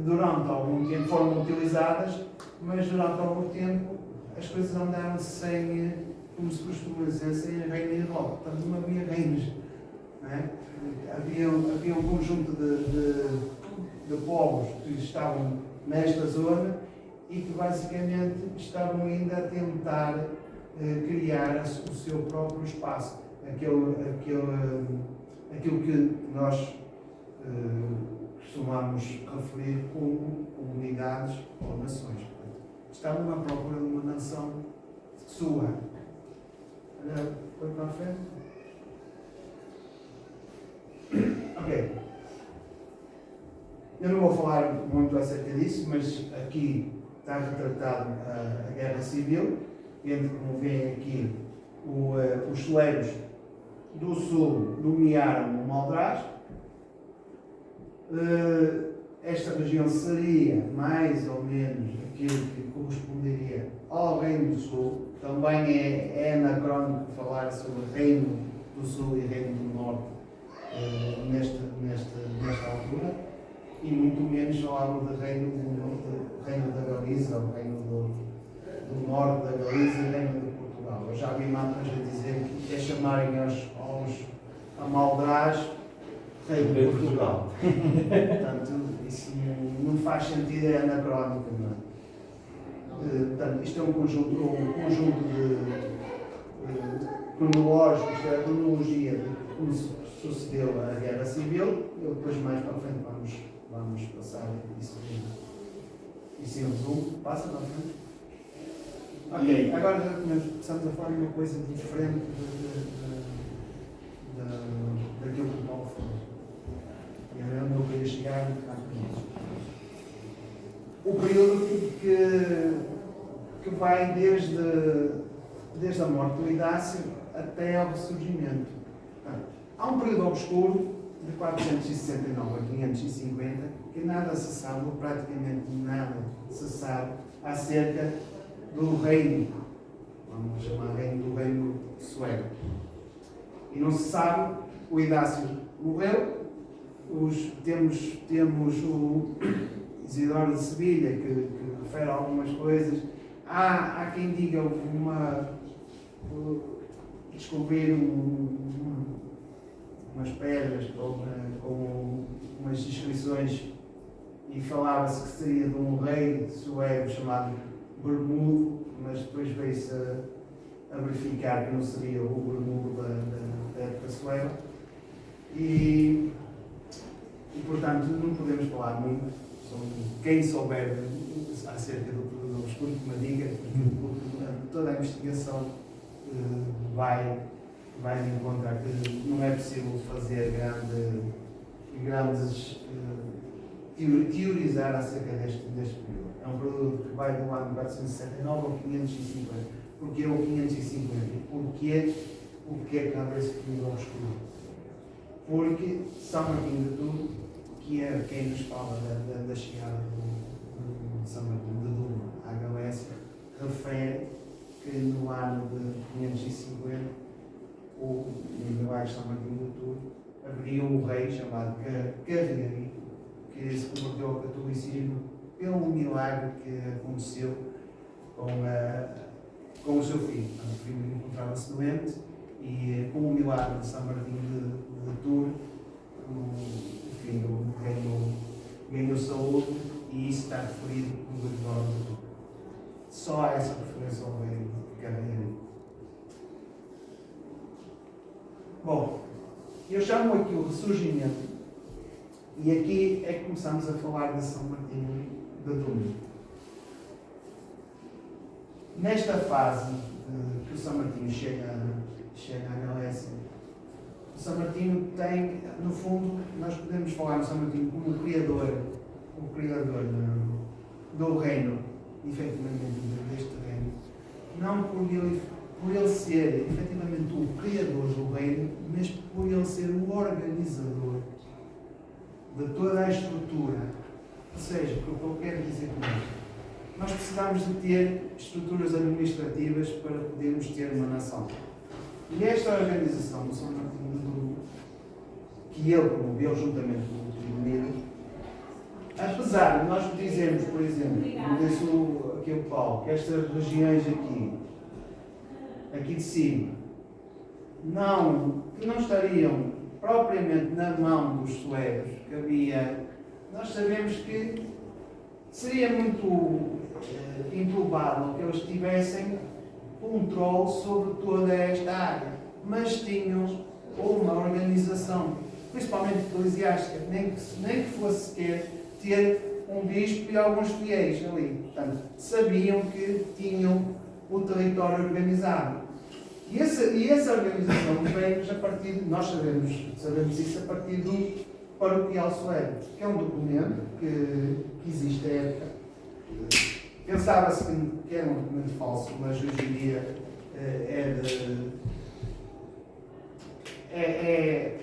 durante algum tempo foram utilizadas, mas durante algum tempo as coisas andaram sem, como se costuma dizer, sem reino e roda. Portanto, não havia reinos. Não é? Havia um conjunto de povos que estavam nesta zona e que basicamente estavam ainda a tentar criar o seu próprio espaço. Aquilo que nós costumamos referir como comunidades ou nações. estavam à procura de uma nação sua. Olha, foi para a frente. Ok. Eu não vou falar muito acerca disso, mas aqui está retratado a Guerra Civil, entre, como veem aqui, os celeiros do Sul nomearam o Maldraz. Esta região seria mais ou menos aquilo que corresponderia ao Reino do Sul. Também é anacrónico falar sobre Reino do Sul e Reino do Norte nesta altura, e muito menos falava de Reino da Galiza, ou Reino do Norte da Galiza e Reino de Portugal. Eu já vi mapas a dizer que é chamarem a Maldraz Reino de Portugal. Portanto, isso não faz sentido, é anacrónico, não é? Portanto, isto é um conjunto cronológico, isto é a cronologia de como sucedeu a Guerra Civil. Eu depois, mais para a frente, vamos passar isso em resumo. Passa para a frente. Ok, agora já começamos a falar de uma coisa diferente daquilo que o Paulo falou. E era onde eu queria chegar rapidamente. O período que vai desde a morte do Idácio até ao ressurgimento. Portanto, há um período obscuro de 469 a 550 que nada se sabe, ou praticamente nada se sabe, acerca do reino, vamos chamar do reino sueco. E não se sabe, o Idácio morreu, temos o Isidoro de Sevilha que refere algumas coisas. Há quem diga descobrir umas pedras com umas inscrições, e falava-se que seria de um rei sueco chamado Bermudo, mas depois veio-se a verificar que não seria o Bermudo da época sueca. E portanto não podemos falar muito. Quem souber acerca do período obscuro, que me diga, porque toda a investigação vai encontrar que não é possível fazer teorizar acerca deste período. É um período que vai do ano 469 ao 550. Porquê o 550? Porquê cabe esse período obscuro? Porque São Martinho de Tours, que é quem nos fala da chegada de São Martinho de Tours à Galécia, refere que no ano de 550, o milagre de São Martinho de Tours, haveria um rei chamado Carregari, que se converteu ao catolicismo pelo milagre que aconteceu com o seu filho. O filho encontrava-se doente, e com o milagre de São Martinho de Tours, o filho ganhou saúde, e isso está referido no Gregório de Tours. Só há essa referência ao rei Carregari. Bom, eu chamo aqui o ressurgimento, e aqui é que começamos a falar de São Martinho de Tours. Nesta fase que o São Martinho chega à Galécia, o São Martinho tem, no fundo, nós podemos falar no São Martinho como o criador do reino, efetivamente deste reino, não por ele ser efetivamente o criador do reino, mas por ele ser o organizador de toda a estrutura. Ou seja, o que eu quero dizer com isto, nós precisamos de ter estruturas administrativas para podermos ter uma nação. E esta organização do São Martinho de Tours, que ele promoveu juntamente com o Trinidad, apesar de nós dizermos, por exemplo, como disse aqui o Paulo, que estas regiões aqui de cima, que não estariam propriamente na mão dos suecos, que havia, nós sabemos que seria muito improvável que eles tivessem controle sobre toda esta área, mas tinham uma organização, principalmente eclesiástica, nem que fosse sequer ter um bispo e alguns fiéis ali. Portanto, sabiam que tinham o território organizado. E essa organização vem-nos a partir de, nós sabemos isso a partir do paroquial solene, que é um documento que existe à época. Pensava-se que era um documento falso, mas hoje em dia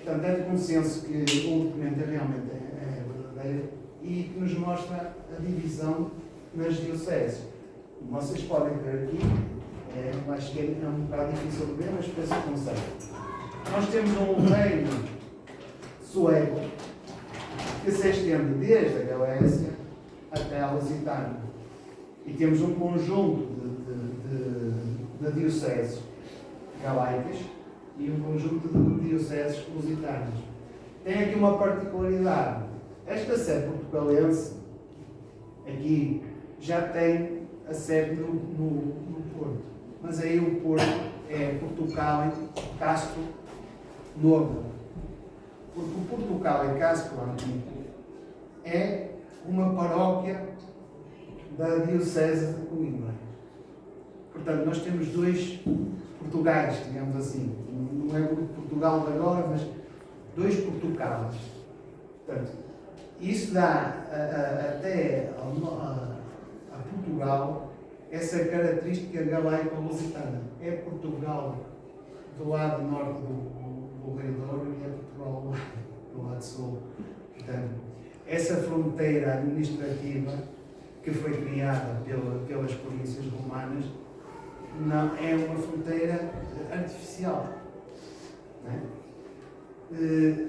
portanto, é de consenso que o documento realmente é verdadeiro e que nos mostra a divisão nas dioceses. Vocês podem ver aqui, acho que é um bocado difícil de ver, mas penso que conseguem. Nós temos um reino sueco que se estende desde a Galécia até a Lusitânia. E temos um conjunto de dioceses galaicas e um conjunto de dioceses lusitanas. Tem aqui uma particularidade. Esta sé portugalense aqui já tem a sede no Porto. Mas aí o Porto é Portugal e Castro Novo. Porque o Portugal e Castro Antigo é uma paróquia da Diocese de Coimbra. Portanto, nós temos dois Portugais, digamos assim. Não é o Portugal de agora, mas dois Portugais. Portanto, isso dá até a Portugal essa característica galaico-lusitana. É Portugal do lado norte do Rio Douro e é Portugal do lado sul. Portanto, essa fronteira administrativa que foi criada pelas províncias romanas não é uma fronteira artificial. Não é?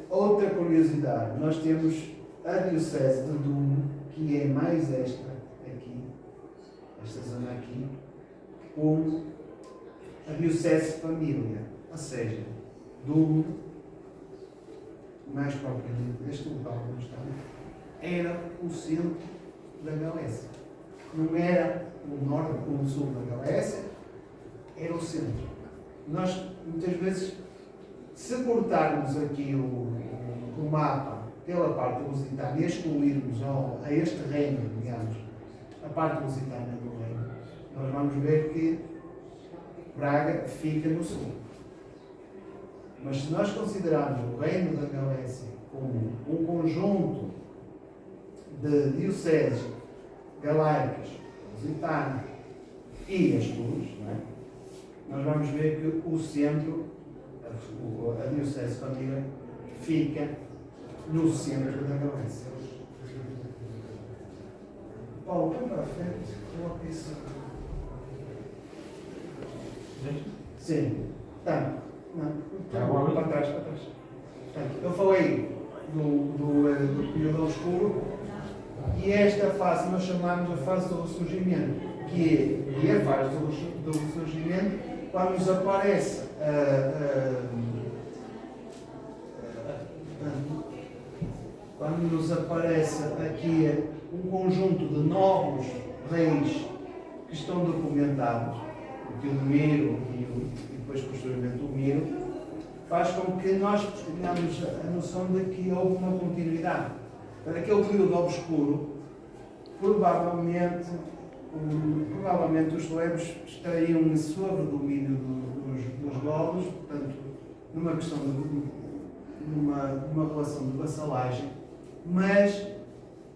Outra curiosidade, nós temos a Diocese de Dume, que é mais esta zona aqui, como a Diocese de Família, ou seja, Dume, mais propriamente deste local onde estamos, era o centro da Galécia. Não era o norte ou o sul da Galécia, era o centro. Nós, muitas vezes, se cortarmos aqui o mapa pela parte lusitana e excluirmos a este reino, digamos, a parte lusitana do reino, nós vamos ver que Braga fica no sul. Mas se nós considerarmos o reino da Galécia como um conjunto de dioceses galaicas, lusitanas e as duas, nós vamos ver que o centro, a Diocese de Família, fica no centro da Galécia. Paulo, põe para a frente, coloca isso. Sim. Tá. Não. Para trás. Portanto, eu falei do período obscuro e esta fase nós chamamos a fase do ressurgimento, que é a fase do ressurgimento quando nos aparece quando nos aparece aqui um conjunto de novos reis que estão documentados, o Teodomiro e depois posteriormente o Miro, faz com que nós tenhamos a noção de que houve uma continuidade. Aquele período obscuro, provavelmente os suevos estariam sob o domínio dos godos, portanto, numa questão numa relação de vassalagem, mas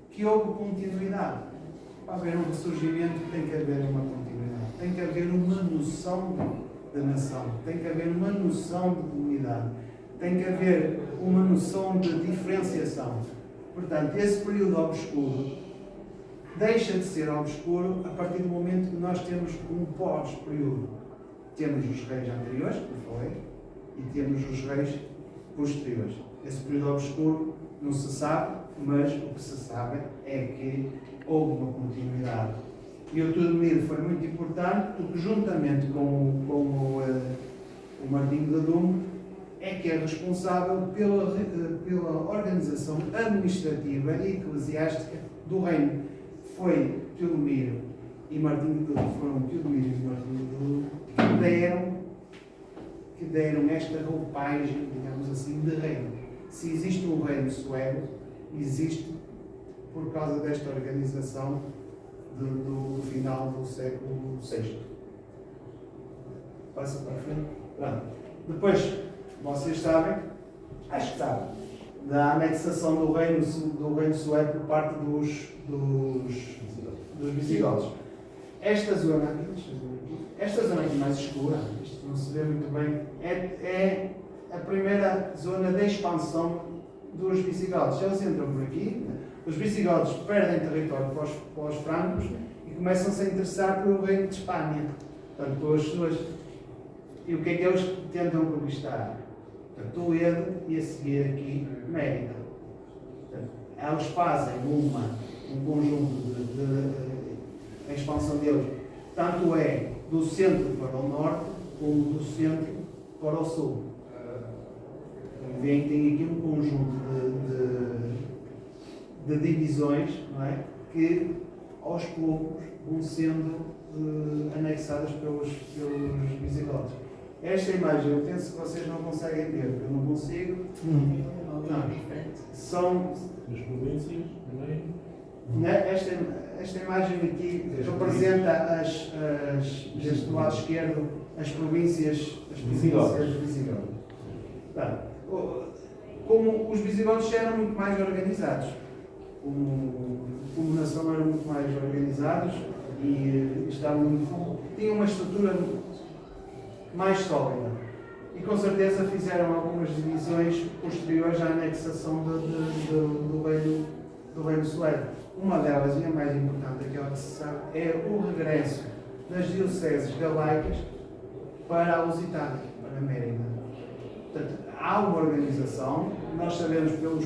que houve continuidade. Para haver um ressurgimento tem que haver uma continuidade, tem que haver uma noção da nação, tem que haver uma noção de comunidade, tem que haver uma noção de diferenciação. Portanto, esse período obscuro deixa de ser obscuro a partir do momento que nós temos um pós-período. Temos os reis anteriores, que eu falei, e temos os reis posteriores. Esse período obscuro não se sabe, mas o que se sabe é que houve uma continuidade. E o Teodomiro foi muito importante, porque juntamente com o Martinho de Dume, é que é responsável pela organização administrativa e eclesiástica do reino. Foi Teodomiro e Martinho de Dume, foram Teodomiro e Martinho de Dume que deram esta roupagem, digamos assim, de reino. Se existe um reino suevo, existe por causa desta organização do final do século VI. Passa para a frente. Pronto. Depois, vocês sabem, acho que sabem, da anexação do reino sueco por parte dos visigodos. Esta zona aqui mais escura, isto não se vê muito bem, é a primeira zona de expansão dos visigodos. Eles entram por aqui, os visigodos perdem território para os francos e começam-se a interessar pelo reino de Espanha. Portanto, pelas suas... E o que é que eles tentam conquistar? Portanto, Toledo e a seguir aqui Mérida. Portanto, eles fazem um conjunto de a expansão deles, tanto é do centro para o norte, como do centro para o sul. Veem que tem aqui um conjunto de divisões, não é? Que aos poucos vão sendo anexadas pelos visigodos. Esta imagem, eu penso que vocês não conseguem ver, porque eu não consigo. Não. São As províncias, também. esta imagem aqui representa deste lado esquerdo as províncias visigodas. Como os visigodos eram muito mais organizados, como nação eram muito mais organizados e tinham uma estrutura mais sólida. E com certeza fizeram algumas divisões posteriores à anexação do reino sueco. Uma delas, e a mais importante, aquela que se sabe, é o regresso das dioceses galaicas para a Lusitânia, para a Mérida. Portanto, há uma organização. Nós sabemos pelos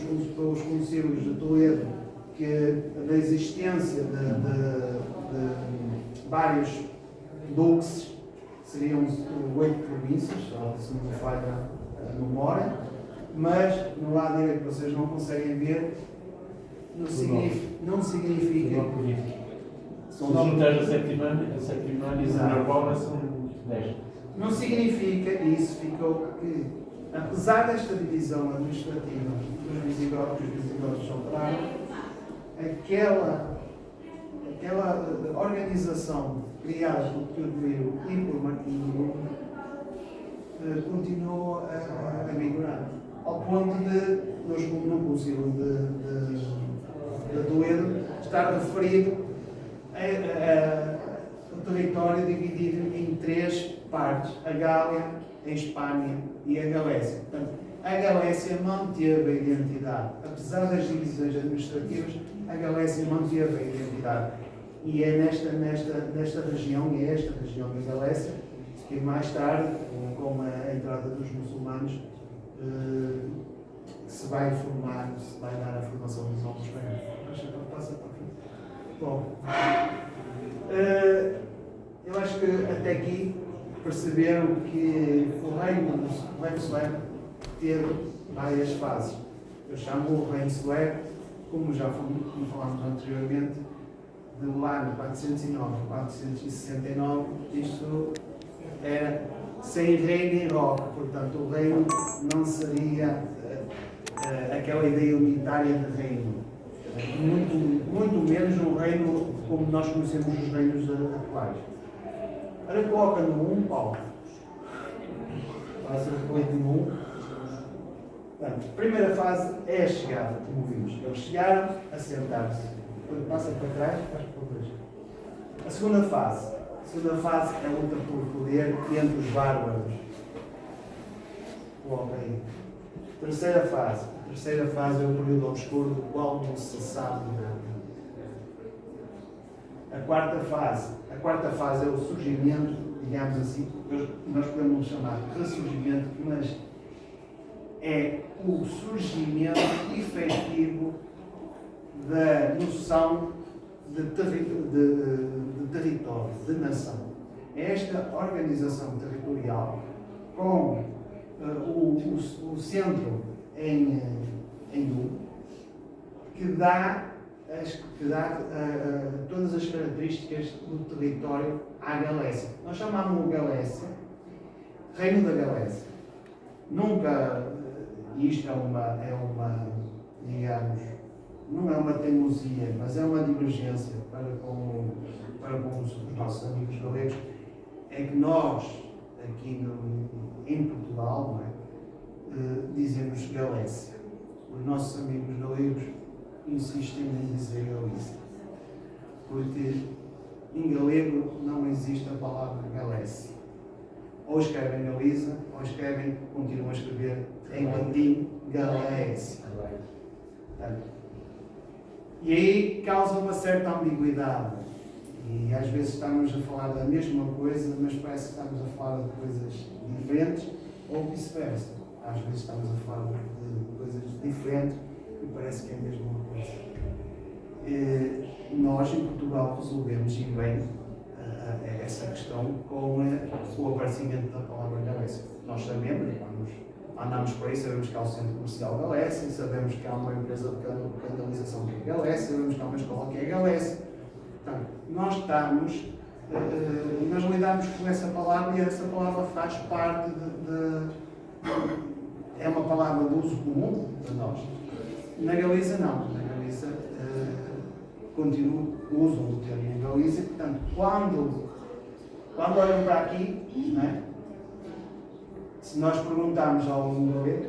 concílios de Toledo que da existência de vários duques, seriam 8 províncias, se não me falha a memória, mas no lado direito que vocês não conseguem ver, não significa. São 9 províncias. A Septimânia e a Narbona são 10. Não significa, e isso ficou que, apesar desta divisão administrativa dos visigodos, que os visigodos alteraram, aquela organização criada por Teodoro e por Martinho continuou a vigorar, ao ponto de, no concílio de Toledo, estar referido o território dividido em 3 partes: a Gália, a Espanha e a Galécia. Portanto, a Galécia manteve a identidade, apesar das divisões administrativas, a Galécia manteve a identidade. E é nesta região, e é esta região da Galécia, que mais tarde, com a entrada dos muçulmanos, se vai dar a formação dos novos reinos. Passa para frente. Bom, eu acho que até aqui perceberam que o reino sueco teve várias fases. Eu chamo o reino sueco, como falámos anteriormente, do ano 409 a 469, isto era sem reino em rock, portanto o reino não seria aquela ideia unitária de reino, muito menos um reino como nós conhecemos os reinos atuais. Ora, coloca no 1, Paulo. Passa o último 1. Portanto, a primeira fase é a chegada, como vimos. Eles chegaram a sentar-se. Quando passa para trás, faz para trás. A segunda fase é a luta por poder entre os bárbaros. Coloca aí. A terceira fase é o período obscuro do qual não se sabe nada. A quarta fase é o surgimento, digamos assim, nós podemos chamar de ressurgimento, mas é o surgimento efetivo da noção de território, de nação. É esta organização territorial com o centro em Du, que dá todas as características do território à Galécia. Nós chamamos Galécia Reino da Galécia. Nunca, isto é uma digamos, não é uma teimosia, mas é uma divergência para com os nossos amigos galegos, é que nós, aqui em Portugal, não é, dizemos Galécia. Os nossos amigos galegos insistem em dizer Galícia, porque em galego não existe a palavra Galécia. Ou escrevem Galiza, ou continuam a escrever em latim Galécia. E aí causa uma certa ambiguidade. E às vezes estamos a falar da mesma coisa, mas parece que estamos a falar de coisas diferentes, ou vice-versa. Às vezes estamos a falar de coisas diferentes e parece que é a mesma coisa. E nós, em Portugal, resolvemos ir bem essa questão com o aparecimento da palavra Galécia. Nós sabemos, andamos por aí, sabemos que há o Centro Comercial Galécia, sabemos que há uma empresa de canalização que é Galécia, sabemos que há uma escola que é Galécia. Portanto, nós lidamos com essa palavra e essa palavra faz parte é uma palavra de uso comum para nós. Na Galiza não, na Galiza usam o termo em Galiza, portanto, quando olham para aqui, não é? Se nós perguntarmos ao aluno galego,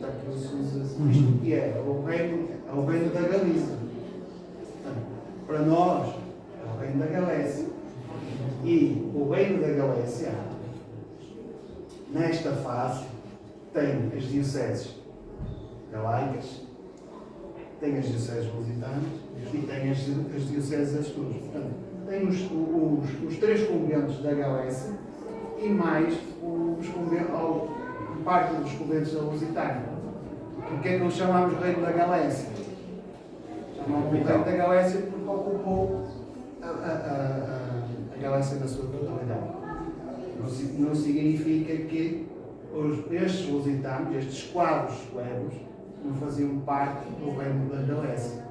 isto que é o reino da Galiza. Portanto, para nós, é o reino da Galécia. E o reino da Galécia, nesta fase, tem as dioceses galaicas, tem as dioceses lusitanas e tem as dioceses asturas. Portanto, tem os três conventos da Galécia e mais parte dos conventos da Lusitânia. Porque é que nós chamamos de reino da Galécia? Chamamos de reino da Galécia porque ocupou a Galécia na sua totalidade. Não significa que estes lusitanos, estes quadros suevos, não faziam parte do reino da Galécia.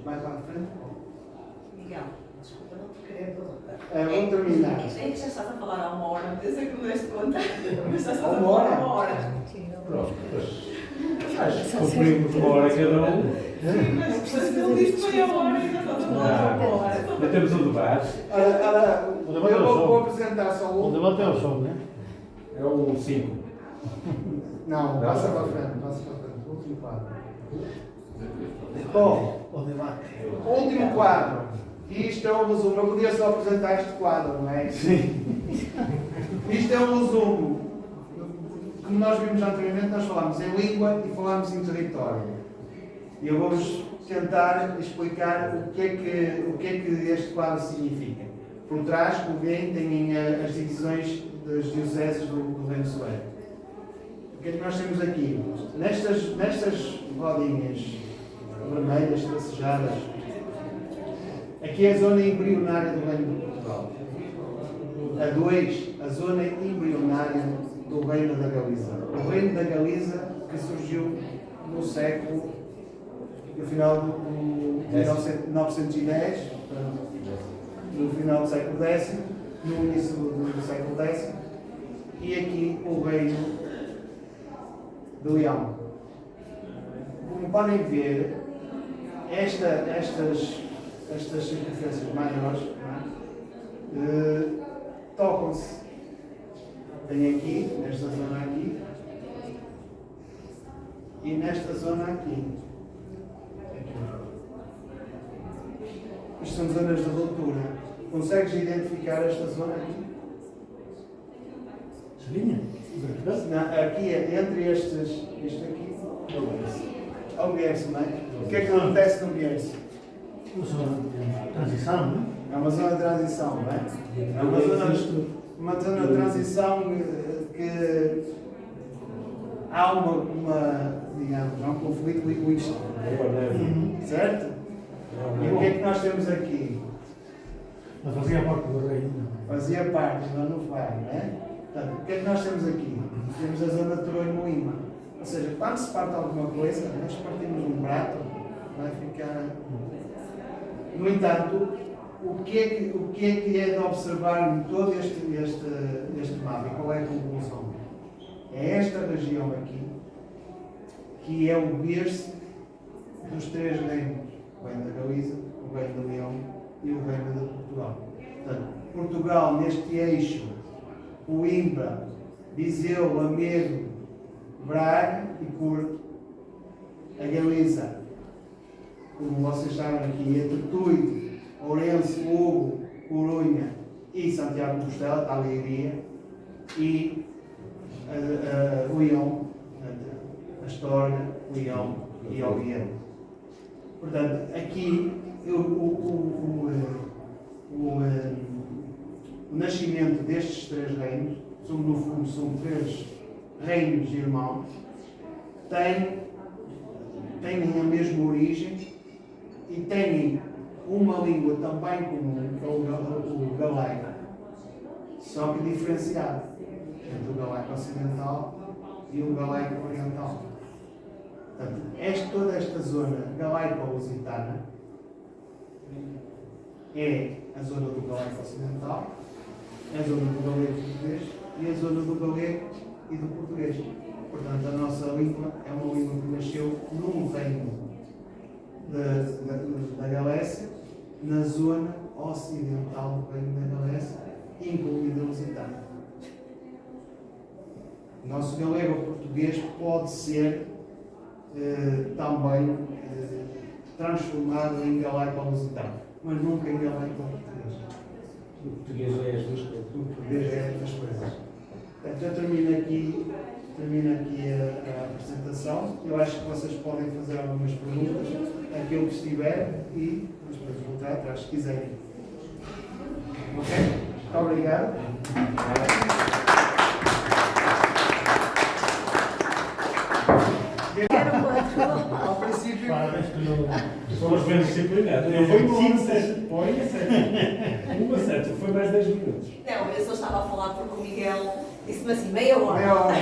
Vai para a frente? Miguel, desculpa, não te queria perguntar. Vamos terminar. É que já estás a falar há uma hora, desde que me deste conta. Mas já estás a Há uma falar hora? há uma hora. Pronto, acho que cumprimos uma hora cada um. Mas ele disse meia hora e já estás a falar há uma hora. Ainda temos um debate. Eu vou apresentar só O um. debate é o som, né? É o 5. Não, passa para a frente, o último quadro. Bom, O debate. o último quadro. E isto é um resumo. Eu podia só apresentar este quadro, não é? Sim. Isto é um resumo. Como nós vimos anteriormente, nós falámos em língua e falámos em território. E eu vou-vos tentar explicar o que é que este quadro significa. Por trás, como veem, têm as divisões das dioceses do Reino Sueco. O que é que nós temos aqui? Nestas rodinhas vermelhas, tracejadas, aqui é a zona embrionária do Reino de Portugal. A 2, a zona embrionária do Reino da Galiza. O Reino da Galiza que surgiu no final do 1910, no final do século X, no início do século X, e aqui o Reino de Leão. Como podem ver, estas circunferências maiores tocam-se. Tem aqui, nesta zona aqui, e nesta zona aqui. Isto são zonas de ruptura. Consegues identificar esta zona aqui? Salinha? Não, aqui é entre isto aqui, é o Bierce, não é? O que é que acontece no Bierce? Uma zona de transição, não é? É uma zona de transição, não é? É uma zona de transição que há digamos, há um conflito linguístico, certo? E o que é que nós temos aqui? Mas fazia parte do reino, não é? Fazia parte, mas não faz, não é? Portanto, o que é que nós temos aqui? Temos a zona de Torreio Moima. Ou seja, quando se parte alguma coisa, nós partimos um prato, vai ficar. No entanto, o que é que é de observar em todo este mapa? E qual é a conclusão? É esta região aqui, que é o berço dos três reinos, o reino da Galiza, o reino de Leão e o reino de Portugal. Portanto, Portugal, neste eixo, Coimbra, Viseu, Lamego, Braga e Porto. A Galiza, como vocês sabem aqui, entre Tui, Ourense, Lugo, Corunha e Santiago de Compostela, está a Leiria, e Leão, Astorga, Leão e Oviedo. Portanto, aqui o nascimento destes três reinos, no fundo são três reinos irmãos, têm a mesma origem e têm uma língua também comum, que é o galaico, só que diferenciado entre o galaico ocidental e o galaico oriental. Portanto, toda esta zona galaico-lusitana é a zona do galaico ocidental, a zona do galego português e a zona do galego e do português. Portanto, a nossa língua é uma língua que nasceu num reino da Galécia, na zona ocidental do reino da Galécia, incluindo a Lusitânia. O nosso galego-português pode ser também transformado em galaico-lusitano, mas nunca em galaico-português. O português é as duas coisas. O português é as duas coisas. Portanto, eu termino aqui a apresentação. Eu acho que vocês podem fazer algumas perguntas, aquilo que estiver, e depois voltar atrás, se quiserem. Ok? Muito obrigado. Ao princípio. Parabéns pelo. Fomos bem disciplinados. Eu fui 5, 7. Põe a 7. 1 a 7. Foi mais 10 minutos. Não, eu só estava a falar porque o Miguel disse-me assim, meia hora. Meia hora.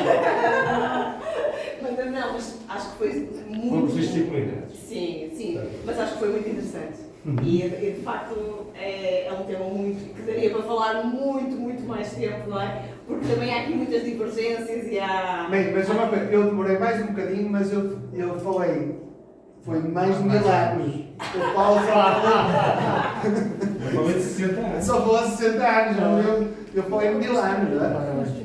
Mas acho que foi muito... Fomos disciplinados. Sim, mas acho que foi muito interessante. E de facto é um tema que daria para falar muito mais tempo, não é? Porque também há aqui muitas divergências e há... Bem, mas uma coisa, eu demorei mais um bocadinho, mas eu falei, foi mais de 1000 anos. O Paulo Eu falei de 60 anos. só falou 60 anos, eu falei de 1000 anos, não é?